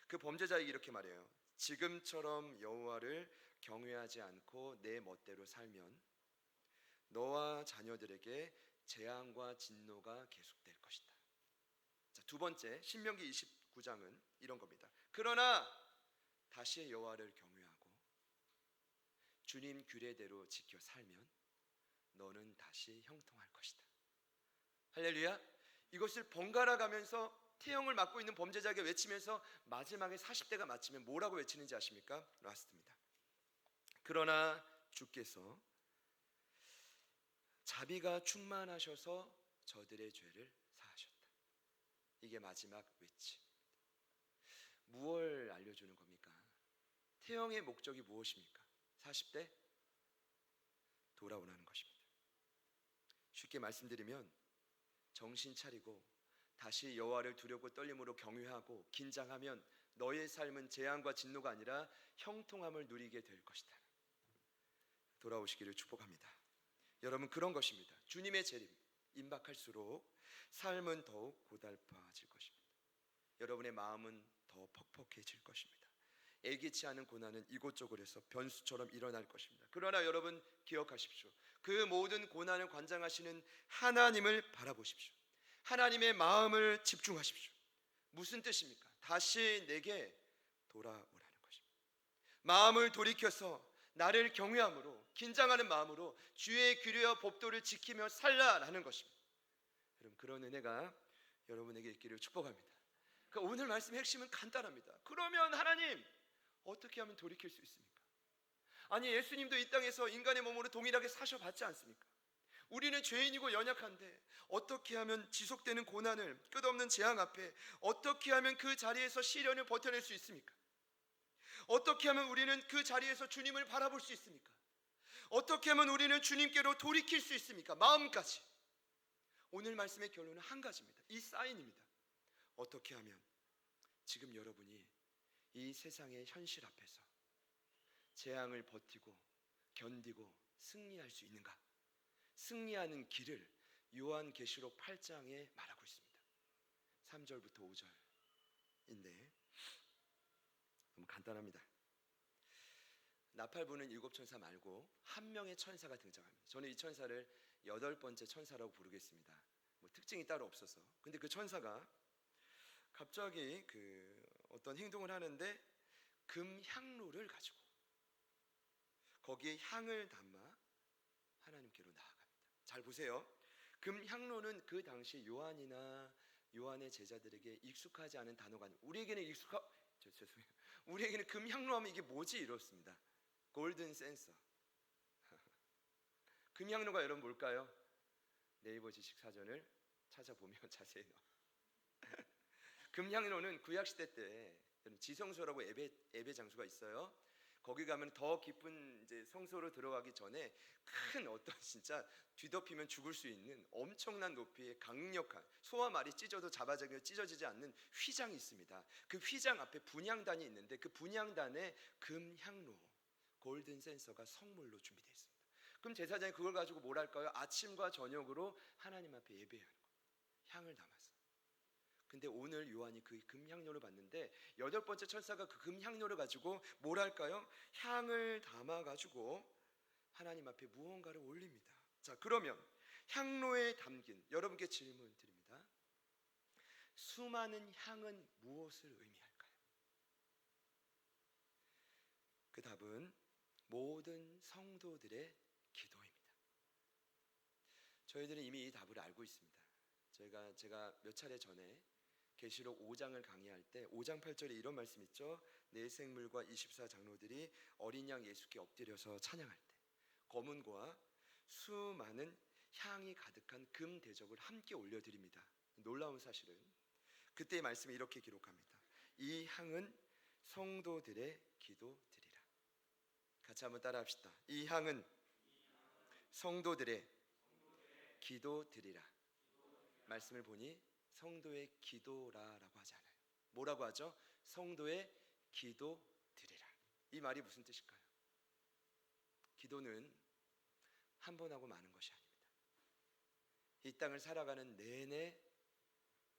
그 범죄자에게 이렇게 말해요. 지금처럼 여호와를 경외하지 않고 내 멋대로 살면 너와 자녀들에게 재앙과 진노가 계속될 것이다. 자, 두 번째 신명기 29장은 이런 겁니다. 그러나 다시 여호와를 경외하고 주님 규례대로 지켜 살면 너는 다시 형통할 것이다. 할렐루야. 이것을 번갈아 가면서 태형을 맡고 있는 범죄자에게 외치면서 마지막에 40대가 마치면 뭐라고 외치는지 아십니까? 라스트입니다. 그러나 주께서 자비가 충만하셔서 저들의 죄를 사하셨다. 이게 마지막 외침. 무엇을 알려주는 겁니까? 태형의 목적이 무엇입니까? 40대 돌아오라는 것입니다. 쉽게 말씀드리면 정신 차리고 다시 여호와를 두렵고 떨림으로 경외하고 긴장하면 너의 삶은 재앙과 진노가 아니라 형통함을 누리게 될 것이다. 돌아오시기를 축복합니다. 여러분 그런 것입니다. 주님의 재림 임박할수록 삶은 더욱 고달파질 것입니다. 여러분의 마음은 더 퍽퍽해질 것입니다. 예기치 않은 고난은 이곳저곳에서 변수처럼 일어날 것입니다. 그러나 여러분 기억하십시오. 그 모든 고난을 관장하시는 하나님을 바라보십시오. 하나님의 마음을 집중하십시오. 무슨 뜻입니까? 다시 내게 돌아오라는 것입니다. 마음을 돌이켜서 나를 경외함으로 긴장하는 마음으로 주의 규례와 법도를 지키며 살라라는 것입니다. 여러분, 그런 은혜가 여러분에게 있기를 축복합니다. 그러니까 오늘 말씀의 핵심은 간단합니다. 그러면 하나님 어떻게 하면 돌이킬 수 있습니까? 아니, 예수님도 이 땅에서 인간의 몸으로 동일하게 사셔봤지 않습니까? 우리는 죄인이고 연약한데 어떻게 하면 지속되는 고난을, 끝없는 재앙 앞에 어떻게 하면 그 자리에서 시련을 버텨낼 수 있습니까? 어떻게 하면 우리는 그 자리에서 주님을 바라볼 수 있습니까? 어떻게 하면 우리는 주님께로 돌이킬 수 있습니까? 마음까지. 오늘 말씀의 결론은 한 가지입니다. 이 사인입니다. 어떻게 하면 지금 여러분이 이 세상의 현실 앞에서 재앙을 버티고 견디고 승리할 수 있는가? 승리하는 길을 요한계시록 8장에 말하고 있습니다. 3절부터 5절인데 너무 간단합니다. 나팔 부는 일곱 천사 말고 한 명의 천사가 등장합니다. 저는 이 천사를 8번째 천사라고 부르겠습니다. 뭐 특징이 따로 없어서. 근데 그 천사가 갑자기 어떤 행동을 하는데 금향로를 가지고 거기에 향을 담아 하나님께로 나아갑니다. 잘 보세요. 금향로는 그 당시 요한이나 요한의 제자들에게 익숙하지 않은 단어가 아니고 우리에게는 죄송해요. 우리에게는 금향로 하면 이게 뭐지 이렇습니다. 골든 센서. 금향로가 여러분 뭘까요? 네이버 지식사전을 찾아보면 자세히 나와. 금향로는 구약시대 때 지성소라고 예배 장소가 있어요. 거기 가면 더 깊은 이제 성소로 들어가기 전에 큰 어떤 진짜 뒤덮이면 죽을 수 있는 엄청난 높이의 강력한 소와 말이 찢어도 찢어지지 않는 휘장이 있습니다. 그 휘장 앞에 분향단이 있는데 그 분향단에 금향로, 골든 센서가 성물로 준비되어 있습니다. 그럼 제사장이 그걸 가지고 뭘 할까요? 아침과 저녁으로 하나님 앞에 예배하는 거예요. 향을 담아서. 근데 오늘 요한이 그 금향료를 봤는데 8번째 천사가 그 금향료를 가지고 뭘 할까요? 향을 담아가지고 하나님 앞에 무언가를 올립니다. 자, 그러면 향로에 담긴 여러분께 질문 드립니다. 수많은 향은 무엇을 의미할까요? 그 답은 모든 성도들의 기도입니다. 저희들은 이미 이 답을 알고 있습니다. 제가 몇 차례 전에 계시록 5장을 강의할 때 5장 8절에 이런 말씀 있죠. 네 생물과 24장로들이 어린 양 예수께 엎드려서 찬양할 때 검은고와 수많은 향이 가득한 금 대접을 함께 올려드립니다. 놀라운 사실은 그때의 말씀에 이렇게 기록합니다. 이 향은 성도들의 기도 드리라. 같이 한번 따라 합시다. 이 향은 성도들의 기도 드리라. 말씀을 보니 성도의 기도라라고 하지 않아요. 뭐라고 하죠? 성도의 기도 드리라. 이 말이 무슨 뜻일까요? 기도는 한 번 하고 마는 것이 아닙니다. 이 땅을 살아가는 내내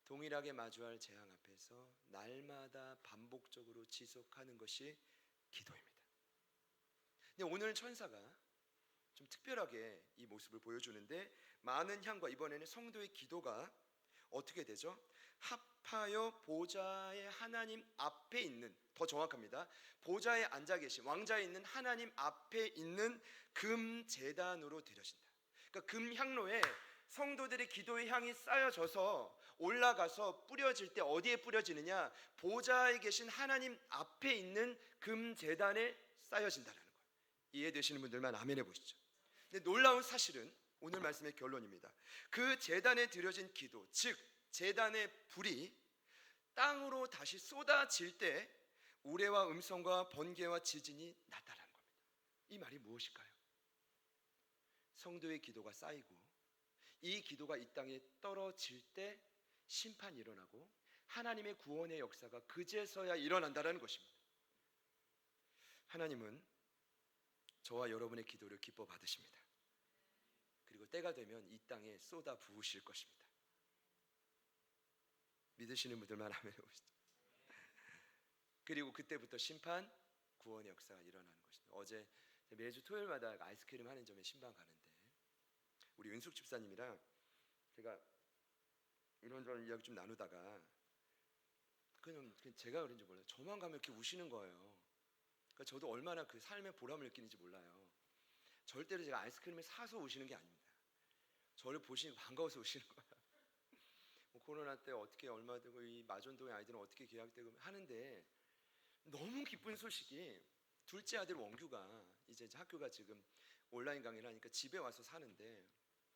동일하게 마주할 재앙 앞에서 날마다 반복적으로 지속하는 것이 기도입니다. 근데 오늘 천사가 좀 특별하게 이 모습을 보여주는데 많은 향과 이번에는 성도의 기도가 어떻게 되죠? 합하여 보좌의 하나님 앞에 있는, 더 정확합니다. 보좌에 앉아 계신 왕자에 있는 하나님 앞에 있는 금 제단으로 드려진다. 그러니까 금 향로에 성도들의 기도의 향이 쌓여져서 올라가서 뿌려질 때 어디에 뿌려지느냐? 보좌에 계신 하나님 앞에 있는 금 제단에 쌓여진다는 거예요. 이해되시는 분들만 아멘 해보시죠. 근데 놀라운 사실은 오늘 말씀의 결론입니다. 그 제단에 드려진 기도, 즉 제단의 불이 땅으로 다시 쏟아질 때 우레와 음성과 번개와 지진이 나타나는 겁니다. 이 말이 무엇일까요? 성도의 기도가 쌓이고 이 기도가 이 땅에 떨어질 때 심판이 일어나고 하나님의 구원의 역사가 그제서야 일어난다는 것입니다. 하나님은 저와 여러분의 기도를 기뻐 받으십니다. 그리고 때가 되면 이 땅에 쏟아 부으실 것입니다. 믿으시는 분들만 하면 해보시죠. 그리고 그때부터 심판, 구원의 역사가 일어나는 것입니다. 어제 매주 토요일마다 아이스크림 하는 점에 신방 가는데 우리 은숙 집사님이랑 제가 이런저런 이야기 좀 나누다가 그냥 제가 그런지 몰라요. 저만 가면 이렇게 우시는 거예요. 그러니까 그러니까 저도 얼마나 그 삶의 보람을 느끼는지 몰라요. 절대로 제가 아이스크림을 사서 오시는 게 아닙니다. 저를 보시니 반가워서 오시는 거예요. 뭐 코로나 때 어떻게 얼마 되고 이 마존동의 아이들은 어떻게 계약되고 하는데 너무 기쁜 소식이 둘째 아들 원규가 이제 학교가 지금 온라인 강의를 하니까 집에 와서 사는데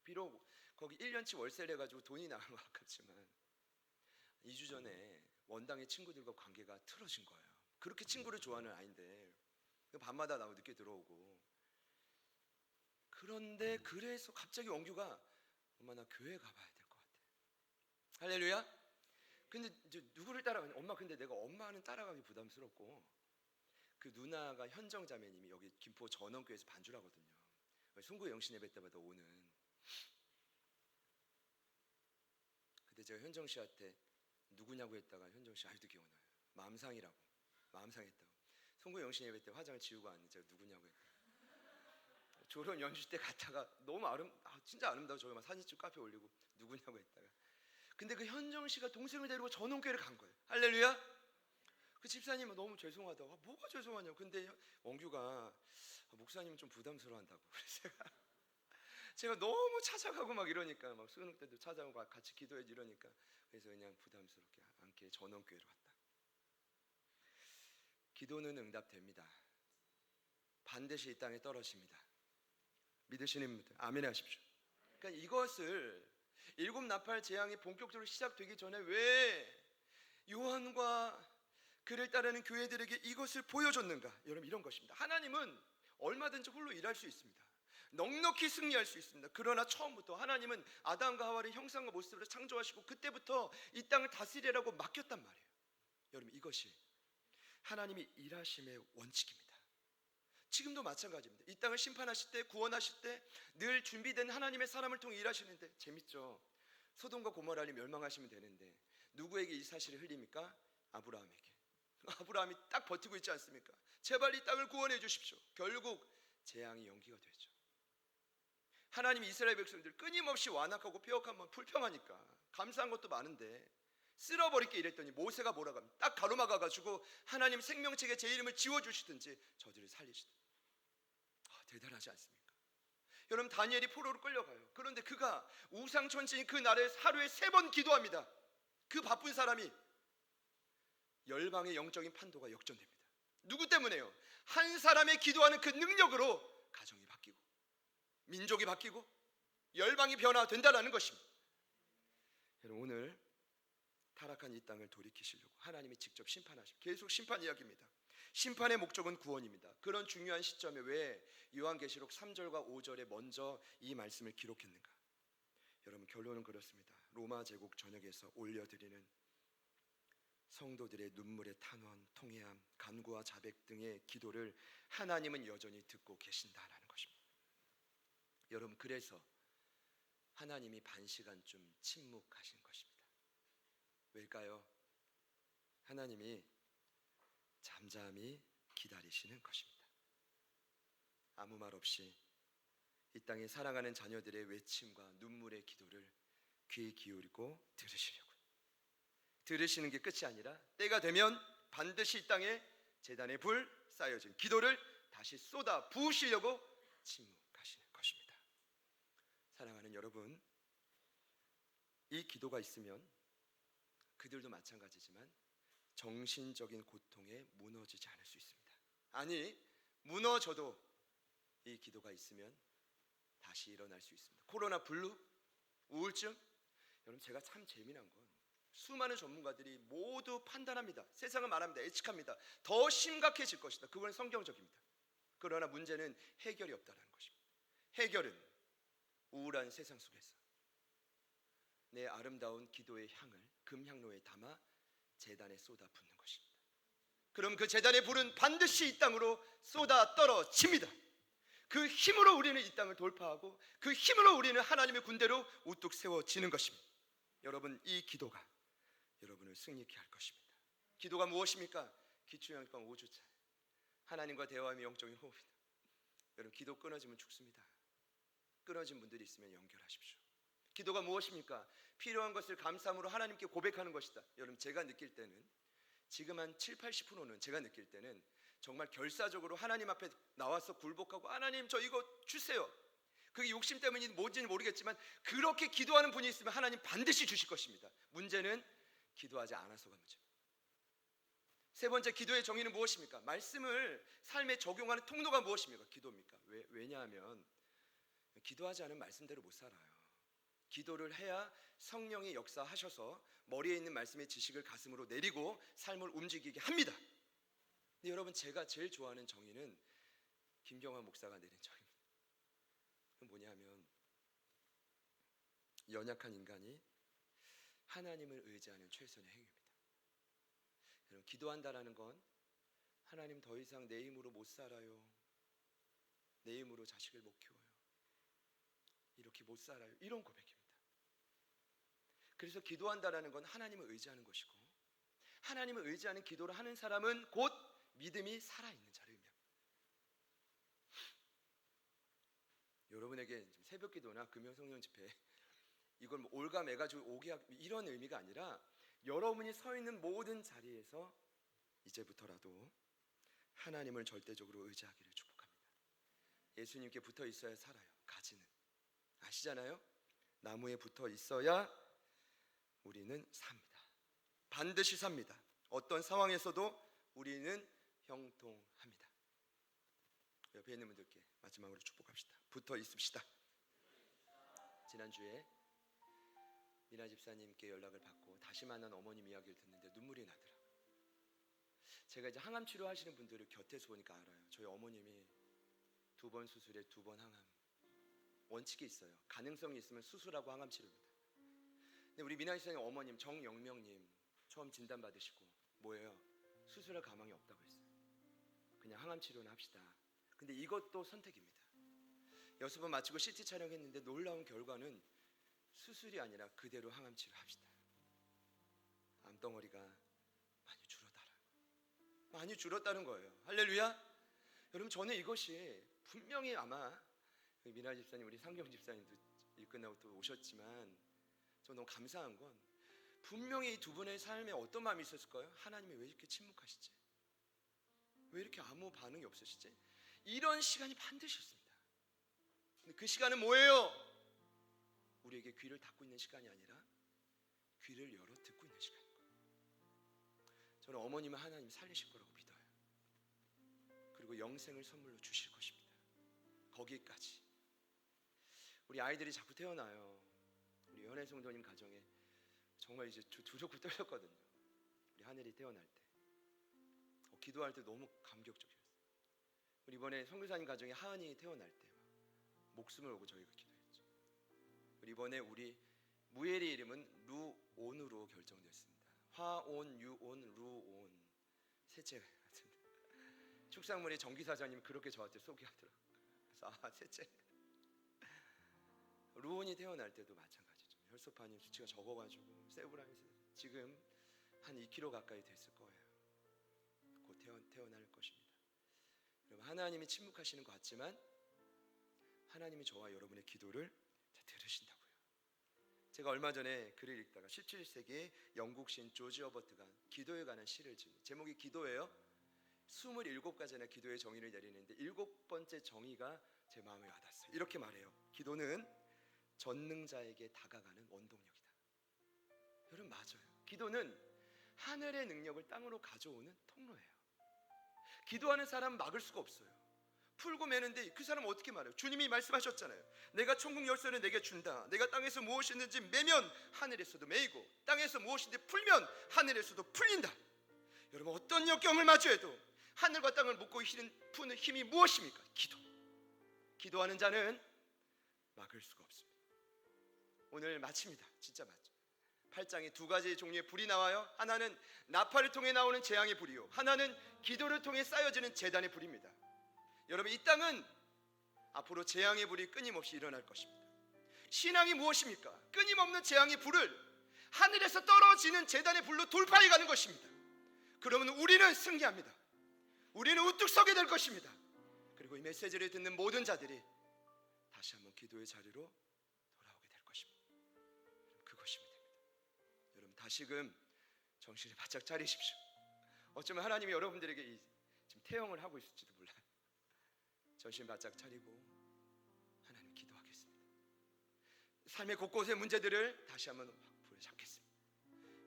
비록 거기 1년치 월세를 해가지고 돈이 나간 것 같지만 2주 전에 원당의 친구들과 관계가 틀어진 거예요. 그렇게 친구를 좋아하는 아이인데 밤마다 나오고 늦게 들어오고 그런데 그래서 갑자기 원규가 엄마 나 교회 가봐야 될 것 같아. 할렐루야. 근데 이제 누구를 따라가냐? 엄마 근데 내가 엄마는 따라가기 부담스럽고 그 누나가 현정 자매님이 여기 김포 전원교회에서 반주하거든요. 송구 영신 예배 때마다 오는. 근데 제가 현정 씨한테 누구냐고 했다가 현정 씨 아직도 기억나요. 마음상이라고. 마음상했다고. 송구 영신 예배 때 화장을 지우고 왔는데 제가 누구냐고 했다. 졸업 연주 때 갔다가 너무 진짜 아름다워. 저기 막 사진집 카페 올리고 누구냐고 했다가 근데 그 현정 씨가 동생을 데리고 전원교회를 간 거예요. 할렐루야. 그 집사님은 너무 죄송하다고. 뭐가 죄송하냐고. 근데 원규가 목사님은 좀 부담스러워한다고. 그래서 제가 너무 찾아가고 막 이러니까 막 수능 때도 찾아오고 같이 기도해야지 이러니까 그래서 그냥 부담스럽게 않게 전원교회로 왔다. 기도는 응답됩니다. 반드시 이 땅에 떨어집니다. 믿으시는 분들 아멘 하십시오. 그러니까 이것을 일곱 나팔 재앙이 본격적으로 시작되기 전에 왜 요한과 그를 따르는 교회들에게 이것을 보여줬는가? 여러분 이런 것입니다. 하나님은 얼마든지 홀로 일할 수 있습니다. 넉넉히 승리할 수 있습니다. 그러나 처음부터 하나님은 아담과 하와를 형상과 모습으로 창조하시고 그때부터 이 땅을 다스리라고 맡겼단 말이에요. 여러분 이것이 하나님이 일하심의 원칙입니다. 지금도 마찬가지입니다. 이 땅을 심판하실 때 구원하실 때 늘 준비된 하나님의 사람을 통해 일하시는데 재밌죠. 소돔과 고모라를 멸망하시면 되는데 누구에게 이 사실을 흘립니까? 아브라함에게. 아브라함이 딱 버티고 있지 않습니까? 제발 이 땅을 구원해 주십시오. 결국 재앙이 연기가 되죠. 하나님이 이스라엘 백성들 끊임없이 완악하고 폐역하면 불평하니까 감사한 것도 많은데 쓸어버릴게 이랬더니 모세가 뭐라고 합니까? 딱 가로막아가지고 하나님 생명책에 제 이름을 지워주시든지 저들을 살리시든지. 대단하지 않습니까? 여러분 다니엘이 포로로 끌려가요. 그런데 그가 우상천지인 그 날에 하루에 3번 기도합니다. 그 바쁜 사람이 열방의 영적인 판도가 역전됩니다. 누구 때문에요? 한 사람의 기도하는 그 능력으로 가정이 바뀌고 민족이 바뀌고 열방이 변화된다는 것입니다. 여러분 오늘 타락한 이 땅을 돌이키시려고 하나님이 직접 심판하시고 계속 심판 이야기입니다. 심판의 목적은 구원입니다. 그런 중요한 시점에 왜 요한계시록 3절과 5절에 먼저 이 말씀을 기록했는가? 여러분 결론은 그렇습니다. 로마 제국 전역에서 올려드리는 성도들의 눈물의 탄원, 통회함, 간구와 자백 등의 기도를 하나님은 여전히 듣고 계신다라는 것입니다. 여러분 그래서 하나님이 반시간쯤 침묵하신 것입니다. 왜일까요? 하나님이 잠잠히 기다리시는 것입니다. 아무 말 없이 이 땅에 사랑하는 자녀들의 외침과 눈물의 기도를 귀 기울이고 들으시려고요. 들으시는 게 끝이 아니라 때가 되면 반드시 이 땅에 제단에 불 쌓여진 기도를 다시 쏟아 부으시려고 침묵하시는 것입니다. 사랑하는 여러분, 이 기도가 있으면 그들도 마찬가지지만 정신적인 고통에 무너지지 않을 수 있습니다. 아니 무너져도 이 기도가 있으면 다시 일어날 수 있습니다. 코로나 블루, 우울증. 여러분 제가 참 재미난 건 수많은 전문가들이 모두 판단합니다. 세상은 말합니다. 예측합니다. 더 심각해질 것이다. 그건 성경적입니다. 그러나 문제는 해결이 없다는 것입니다. 해결은 우울한 세상 속에서 내 아름다운 기도의 향을 금향로에 담아 제단에 쏟아 붓는 것입니다. 그럼 그 제단의 불은 반드시 이 땅으로 쏟아 떨어집니다. 그 힘으로 우리는 이 땅을 돌파하고 그 힘으로 우리는 하나님의 군대로 우뚝 세워지는 것입니다. 여러분 이 기도가 여러분을 승리케 할 것입니다. 기도가 무엇입니까? 기초연합방 5주차 하나님과 대화하며 영적인 호흡이다. 여러분 기도 끊어지면 죽습니다. 끊어진 분들이 있으면 연결하십시오. 기도가 무엇입니까? 필요한 것을 감사함으로 하나님께 고백하는 것이다. 여러분 제가 느낄 때는 지금 한 7, 80%는 제가 느낄 때는 정말 결사적으로 하나님 앞에 나와서 굴복하고 하나님 저 이거 주세요. 그게 욕심 때문인지 뭔지는 모르겠지만 그렇게 기도하는 분이 있으면 하나님 반드시 주실 것입니다. 문제는 기도하지 않아서가 문제입니다. 세 번째, 기도의 정의는 무엇입니까? 말씀을 삶에 적용하는 통로가 무엇입니까? 기도입니까? 왜냐하면 기도하지 않으면 말씀대로 못 살아요. 기도를 해야 성령이 역사하셔서 머리에 있는 말씀의 지식을 가슴으로 내리고 삶을 움직이게 합니다. 근데 여러분, 제가 제일 좋아하는 정의는 김경환 목사가 내린 정의입니다. 그건 뭐냐면 연약한 인간이 하나님을 의지하는 최선의 행위입니다. 여러분, 기도한다라는 건 하나님 더 이상 내 힘으로 못 살아요. 내 힘으로 자식을 못 키워요. 이렇게 못 살아요. 이런 고백입니다. 그래서 기도한다라는 건 하나님을 의지하는 것이고 하나님을 의지하는 기도를 하는 사람은 곧 믿음이 살아있는 자를 의미합니다. 여러분에게 새벽 기도나 금요 성령 집회 이걸 뭐 올가매가지고 오게 하기 이런 의미가 아니라 여러분이 서 있는 모든 자리에서 이제부터라도 하나님을 절대적으로 의지하기를 축복합니다. 예수님께 붙어 있어야 살아요. 가지는 아시잖아요. 나무에 붙어 있어야 우리는 삽니다. 반드시 삽니다. 어떤 상황에서도 우리는 형통합니다. 옆에 있는 분들께 마지막으로 축복합시다. 붙어 있읍시다. 지난주에 미나 집사님께 연락을 받고 다시 만난 어머님 이야기를 듣는데 눈물이 나더라고요. 제가 이제 항암 치료하시는 분들을 곁에서 보니까 알아요. 저희 어머님이 2번 수술에 2번 항암. 원칙이 있어요. 가능성이 있으면 수술하고 항암 치료입니다. 근데 우리 미나 집사님 어머님 정영명님 처음 진단 받으시고 뭐예요? 수술할 가망이 없다고 했어요. 그냥 항암 치료나 합시다. 근데 이것도 선택입니다. 6번 마치고 CT 촬영했는데 놀라운 결과는 수술이 아니라 그대로 항암 치료합시다. 암덩어리가 많이 줄었다는 거예요. 할렐루야. 여러분, 저는 이것이 분명히 아마 미나 집사님, 우리 상경 집사님도 일 끝나고 또 오셨지만 저 너무 감사한 건 분명히 이 두 분의 삶에 어떤 마음이 있었을까요? 하나님이 왜 이렇게 침묵하시지? 왜 이렇게 아무 반응이 없으시지? 이런 시간이 반드시 있습니다. 근데 그 시간은 뭐예요? 우리에게 귀를 닫고 있는 시간이 아니라 귀를 열어 듣고 있는 시간인 거예요. 저는 어머님은 하나님이 살리실 거라고 믿어요. 그리고 영생을 선물로 주실 것입니다. 거기까지 우리 아이들이 자꾸 태어나요. 우리 연애 성도님 가정에 정말 이제 두렵고 떨렸거든요. 우리 하늘이 태어날 때 기도할 때 너무 감격적이었어요. 우리 이번에 선교사님 가정에 하은이 태어날 때 목숨을 걸고 저희가 기도했죠. 우리 이번에 우리 무엘이 이름은 루온으로 결정됐습니다. 화온, 유온, 루온 셋째 같습니다. 축산물의 정기사장님이 그렇게 저한테 소개하더라고요. 그래서 셋째. 루온이 태어날 때도 마찬가지죠. 혈소판이 수치가 적어가지고 세브라인스 지금 한 2kg 가까이 됐을 거예요. 곧 태어날 것입니다. 여러분, 하나님이 침묵하시는 것 같지만 하나님이 저와 여러분의 기도를 들으신다고요. 제가 얼마 전에 글을 읽다가 17세기 영국 시인 조지 허버트가 기도에 관한 시를 지은 제목이 기도예요. 27가지나 기도의 정의를 내리는데 7번째 정의가 제 마음에 와닿았어요. 이렇게 말해요. 기도는 전능자에게 다가가는 원동력이다. 여러분, 맞아요. 기도는 하늘의 능력을 땅으로 가져오는 통로예요. 기도하는 사람은 막을 수가 없어요. 풀고 매는데 그 사람은 어떻게 말해요? 주님이 말씀하셨잖아요. 내가 천국 열쇠를 내게 준다. 내가 땅에서 무엇이든지 매면 하늘에서도 매이고 땅에서 무엇이든지 풀면 하늘에서도 풀린다. 여러분, 어떤 역경을 마주해도 하늘과 땅을 묶고 푸는 힘이 무엇입니까? 기도. 기도하는 자는 막을 수가 없습니다. 오늘 마칩니다. 진짜 맞죠. 8장에 2가지 종류의 불이 나와요. 하나는 나팔을 통해 나오는 재앙의 불이요, 하나는 기도를 통해 쌓여지는 제단의 불입니다. 여러분, 이 땅은 앞으로 재앙의 불이 끊임없이 일어날 것입니다. 신앙이 무엇입니까? 끊임없는 재앙의 불을 하늘에서 떨어지는 제단의 불로 돌파해 가는 것입니다. 그러면 우리는 승리합니다. 우리는 우뚝 서게 될 것입니다. 그리고 이 메시지를 듣는 모든 자들이 다시 한번 기도의 자리로 돌아오게 될 것입니다. 그것이면 됩니다. 여러분, 다시금 정신을 바짝 차리십시오. 어쩌면 하나님이 여러분들에게 지금 태영을 하고 있을지도 몰라요. 정신 바짝 차리고 하나님 기도하겠습니다. 삶의 곳곳의 문제들을 다시 한번 확 잡겠습니다.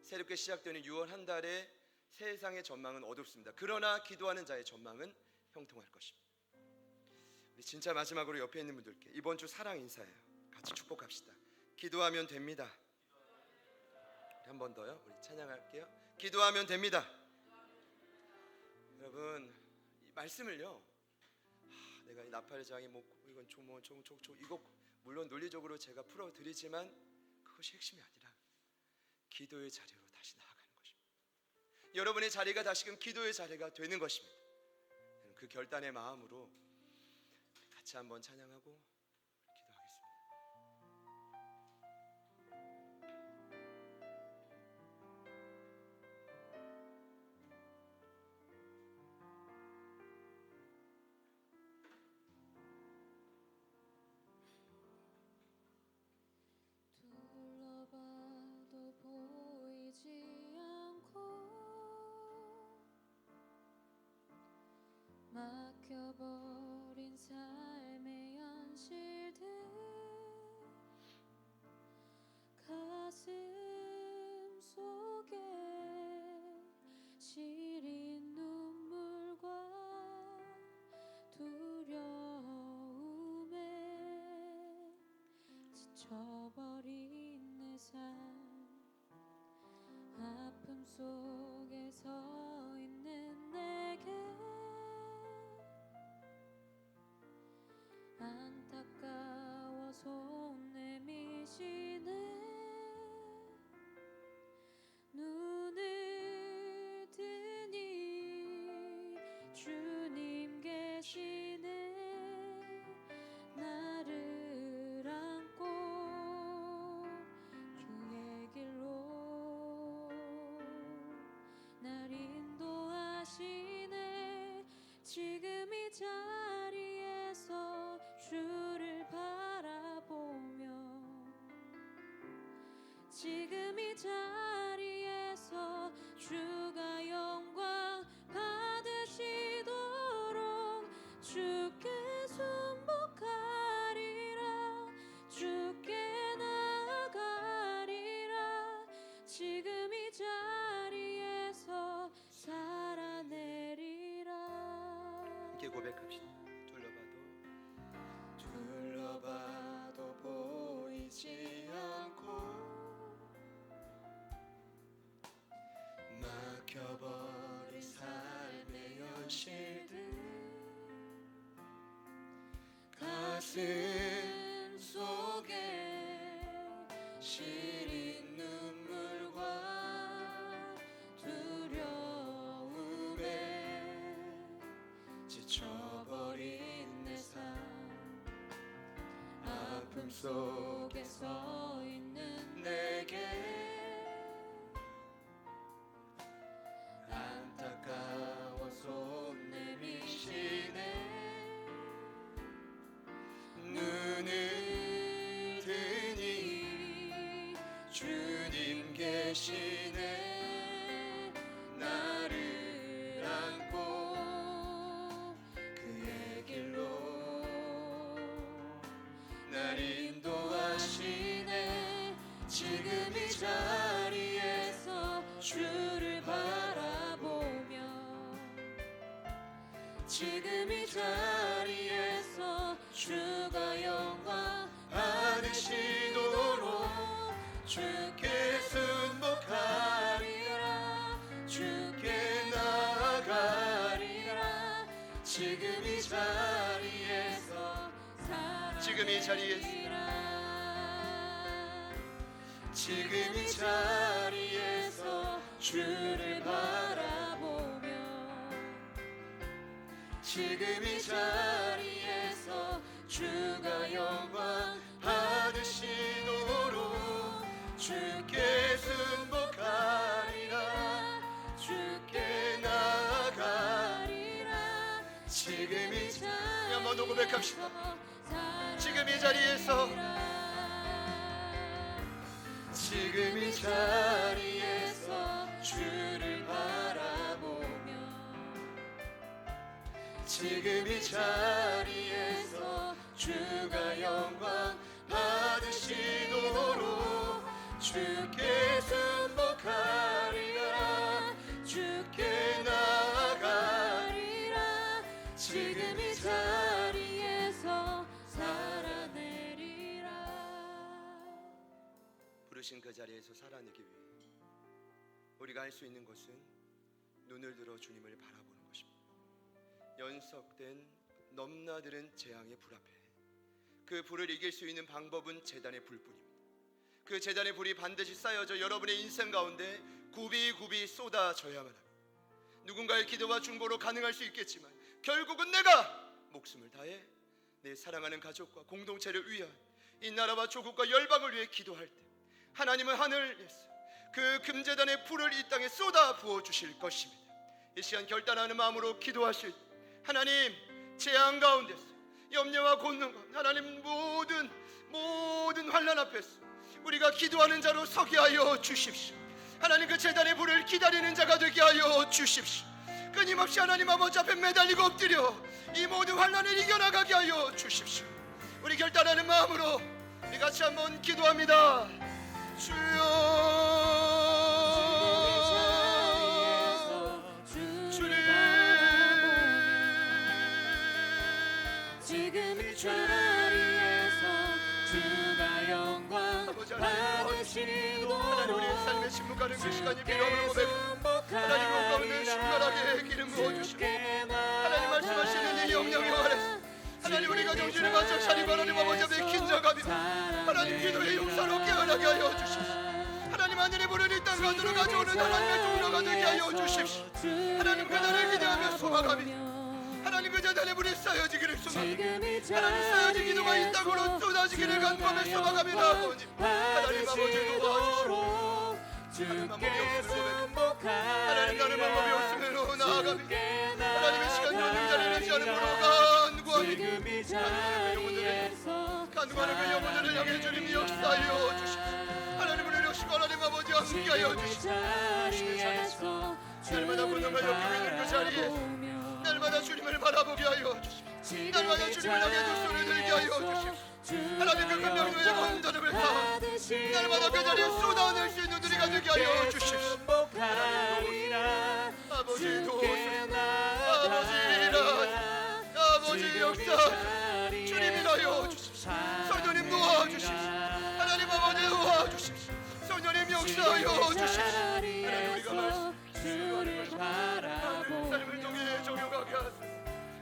새롭게 시작되는 6월 한 달에 세상의 전망은 어둡습니다. 그러나 기도하는 자의 전망은 형통할 것입니다. 우리 진짜 마지막으로 옆에 있는 분들께 이번 주 사랑 인사예요. 같이 축복합시다. 기도하면 됩니다. 한 번 더요. 우리 찬양할게요. 기도하면 됩니다. 여러분, 이 말씀을요, 내가 이 나팔장이 뭐 이건 이거 물론 논리적으로 제가 풀어드리지만 그것이 핵심이 아니라 기도의 자리로 다시 나아가는 것입니다. 여러분의 자리가 다시금 기도의 자리가 되는 것입니다. 그 결단의 마음으로 같이 한번 찬양하고 기도하겠습니다. 둘러봐도 보이지 않고 막혀버린 삶의 현실들 가슴 속에 시린 눈물과 두려움에 지쳐버린 내 삶 아픔 속에 서 있는 내게 안타까워 손 내미시네 눈을 뜨니 주님 계시네 나를 안고 주의 길로 날 인도하시네 지금 이 자리에서 주를 바라보며 지금 이 자리에서 주가 영광 받으시도록 주께 순복하리라 주께 나아가리라 지금 이 자리에서 살아내리라 함께 고백합시다. 둘러봐도 보이지 않고 막혀버린 삶의 현실들 가슴 속에 시린 눈물과 두려움에 지쳐버린 내 삶 아픔 속에 서 있는 내게 안타까워 손 내미시네 눈을 뜨니 주님 계시네 나를 안고 그의 길로 날 인도하시네 지금 이 자리에서 주를 바라보며 지금 이 자리에서 주가 영광 받으시도록 주께 순복하리라 주께 나아가리라 지금 이 자리에서 지금 이 자리에서 지금 이 자리에서 주를 바라보며 지금 이 자리에서 주가 영광 받으시도록 주께 순복하리라 주께 나아가리라 지금 이 자리에서 한번 더 고백합시다. 지금 이 자리에서 지금 이 자리에서 주를 바라보며 지금 이 자리에서 주가 영광 받으시도록 주께 순복하리라 주께 나아가리라 지금 이 자리에서 살아내리라. 부르신 그 자리에서 살아내기 위해 우리가 할 수 있는 것은 눈을 들어 주님을 바라보는 것입니다. 연속된 넘나드는 재앙의 불 앞에 그 불을 이길 수 있는 방법은 제단의 불뿐입니다. 그 제단의 불이 반드시 쌓여져 여러분의 인생 가운데 굽이굽이 쏟아져야만 합니다. 누군가의 기도와 중보로 가능할 수 있겠지만 결국은 내가 목숨을 다해 내 사랑하는 가족과 공동체를 위한 이 나라와 조국과 열방을 위해 기도할 때 하나님은 하늘에서 그 금제단의 불을 이 땅에 쏟아 부어 주실 것입니다. 이 시간 결단하는 마음으로 기도하실 때 하나님 재앙 가운데서 염려와 곤능과 하나님 모든 환난 앞에서 우리가 기도하는 자로 서게 하여 주십시오. 하나님 그 제단의 불을 기다리는 자가 되게 하여 주십시오. 끊임없이 하나님 아버지 앞에 매달리고 엎드려 이 모든 환난을 이겨나가게 하여 주십시오. 우리 결단하는 마음으로 우리 같이 한번 기도합니다. 주여 지금 이 자리에서 주가 영광 받으시도록 하나님 우리의 삶에 침묵하는 그 시간이 필요함을 고백합니다. 하나님 가운데 신랄하게 기름 부어주시고 하나님 말씀하시는 이 영역에 관해서 하나님 우리가 정신을 바짝 차리고 하나님 아버지 앞에 긴장하며 하나님 기도의 용사로 깨어나게 하여 주십시오. 하나님 하늘의 불을 이 땅 가운데로 가져오는 하나님의 종로가 되게 하여 주십시오. 하나님 그날을 기대하며 소망하며 하나님 그 재단의 불이 쌓여지기를 소망합니다. 하나님 쌓여진 기도가 이 땅으로 쏟아지기를 간구하며 소망합니다. 아버님 하나님 아버지 도와주시고 하나님 방법이 없으면 고백합니다. 하나님 나는 방법이 없으면 나아갑니다. 하나님의 시간 전능 자리를 지하는 불로 간구합니다. 간구하는 그 영혼들을 향해 주님이 역사하여 주십시오. 하나님 우리를 여시고 하나님 아버지 함께하여 주십시오. 날마다 고난과 엮이고 있는 그 자리에 날마다 주님을 바라보게 하여 주십시오. 날마다 주님을 향해 두 손을 들게 하여 주십시오. 하나님 그 금명도의 건전함을 다 날마다 그 자리에 쏟아낼 수 있는 우리가 되게 하여 주십시오. 아버지 도우소서. 아버지 역사 주님이라여 주십시오. 성령님 도와주십시오. 하나님 아버지 도와주십시오. 성령님 역사하여 주십시오. 하나님 우리가 말씀 삶을 통해 적용하게 하소서.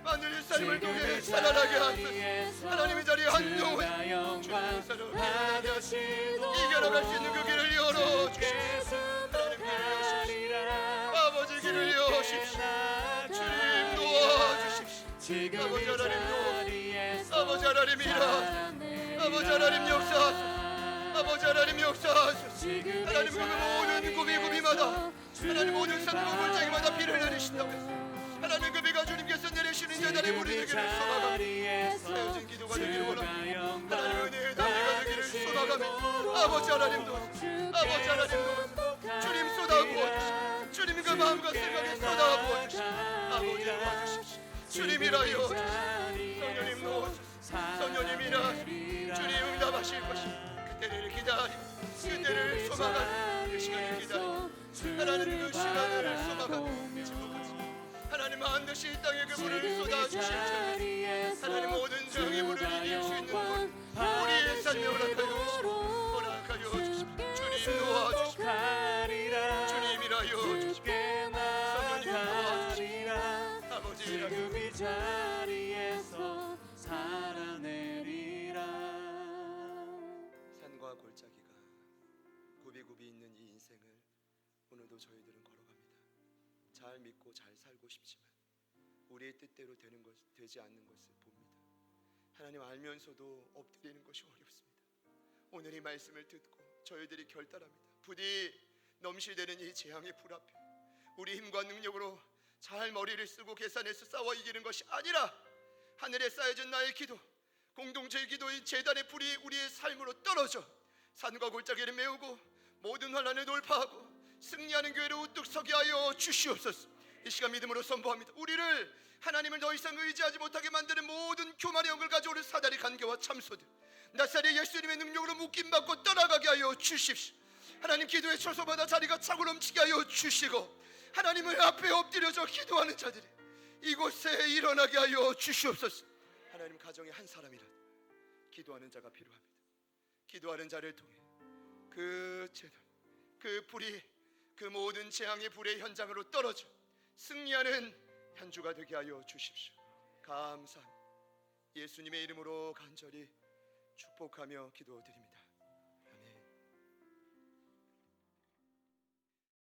하늘의 삶을 통해 살아나게 하소서. 하나님의 자리에 한 영혼 주님의 사랑을 깨어나게 하시고 이겨나갈 수 있는 그 길을 열어주십시오. 하나님 길을 여십시오. 아버지 길을 여십시오. 주님 도와주십시오. 아버지 하나님 도와주십시오. 아버지 하나님 일하소서. 아버지 하나님 역사하소서. 아버지 하나님 역사하소서. 하나님 그 모든 고비고비마다 하나님 모든 산과 골짜기마다 비를 내리신다고 했소. 하나님 그 비가 주님께서 내리시는 재단의 물이 되기를 소망합니다. 세워진 기도가 되기를 원합니다. 하나님 은혜의 담대가 되기를 소망합니다. 아버지 하나님 도우소서. 아버지 하나님 도우소서. 주님 쏟아 부어주시오. 주님 그 마음과 생각에 쏟아 부어주시오. 아버지 도와주십시오. 주님이라여 성령님 도우소서. 성령님이라 주님 응답하실 것입니다. 그때를 기다리고 그때를 소망하는 그 시간을 기다리고 하나님 그 시간을 소망하고 침묵하지. 하나님 반드시 이 땅에 그 물을 쏟아주실 줄 하나님 모든 정의 물을 이길 수 있는 분 우리의 삶에 허락하여 주십시오. 주님 도와주십시오. 주님이라여 주십시오. 성령님 도와주십시오. 아버지라 그 자리에서 살아내리라. 산과 골짜기가 굽이굽이 있는 이 인생을 오늘도 저희들은 걸어갑니다. 잘 믿고 잘 살고 싶지만 우리의 뜻대로 되지 않는 것을 봅니다. 하나님 알면서도 엎드리는 것이 어렵습니다. 오늘 이 말씀을 듣고 저희들이 결단합니다. 부디 넘실대는 이 재앙의 불 앞에 우리 힘과 능력으로 잘 머리를 쓰고 계산해서 싸워 이기는 것이 아니라 하늘에 쌓여진 나의 기도, 공동체의 기도인 제단의 불이 우리의 삶으로 떨어져 산과 골짜기를 메우고 모든 환난을 돌파하고 승리하는 교회로 우뚝 서게 하여 주시옵소서. 이 시간 믿음으로 선포합니다. 우리를 하나님을 더 이상 의지하지 못하게 만드는 모든 교만의 영을 가져오는 사다리 간계와 참소들 나사렛 예수님의 능력으로 묶임받고 떠나가게 하여 주십시오. 하나님, 기도의 처소마다 자리가 차고 넘치게 하여 주시고 하나님을 앞에 엎드려져 기도하는 자들이 이곳에 일어나게 하여 주시옵소서. 하나님, 가정에 한 사람이라도 기도하는 자가 필요합니다. 기도하는 자를 통해 그 재단, 그 불이 그 모든 재앙의 불의 현장으로 떨어져 승리하는 한 주가 되게 하여 주십시오. 감사합니다. 예수님의 이름으로 간절히 축복하며 기도드립니다.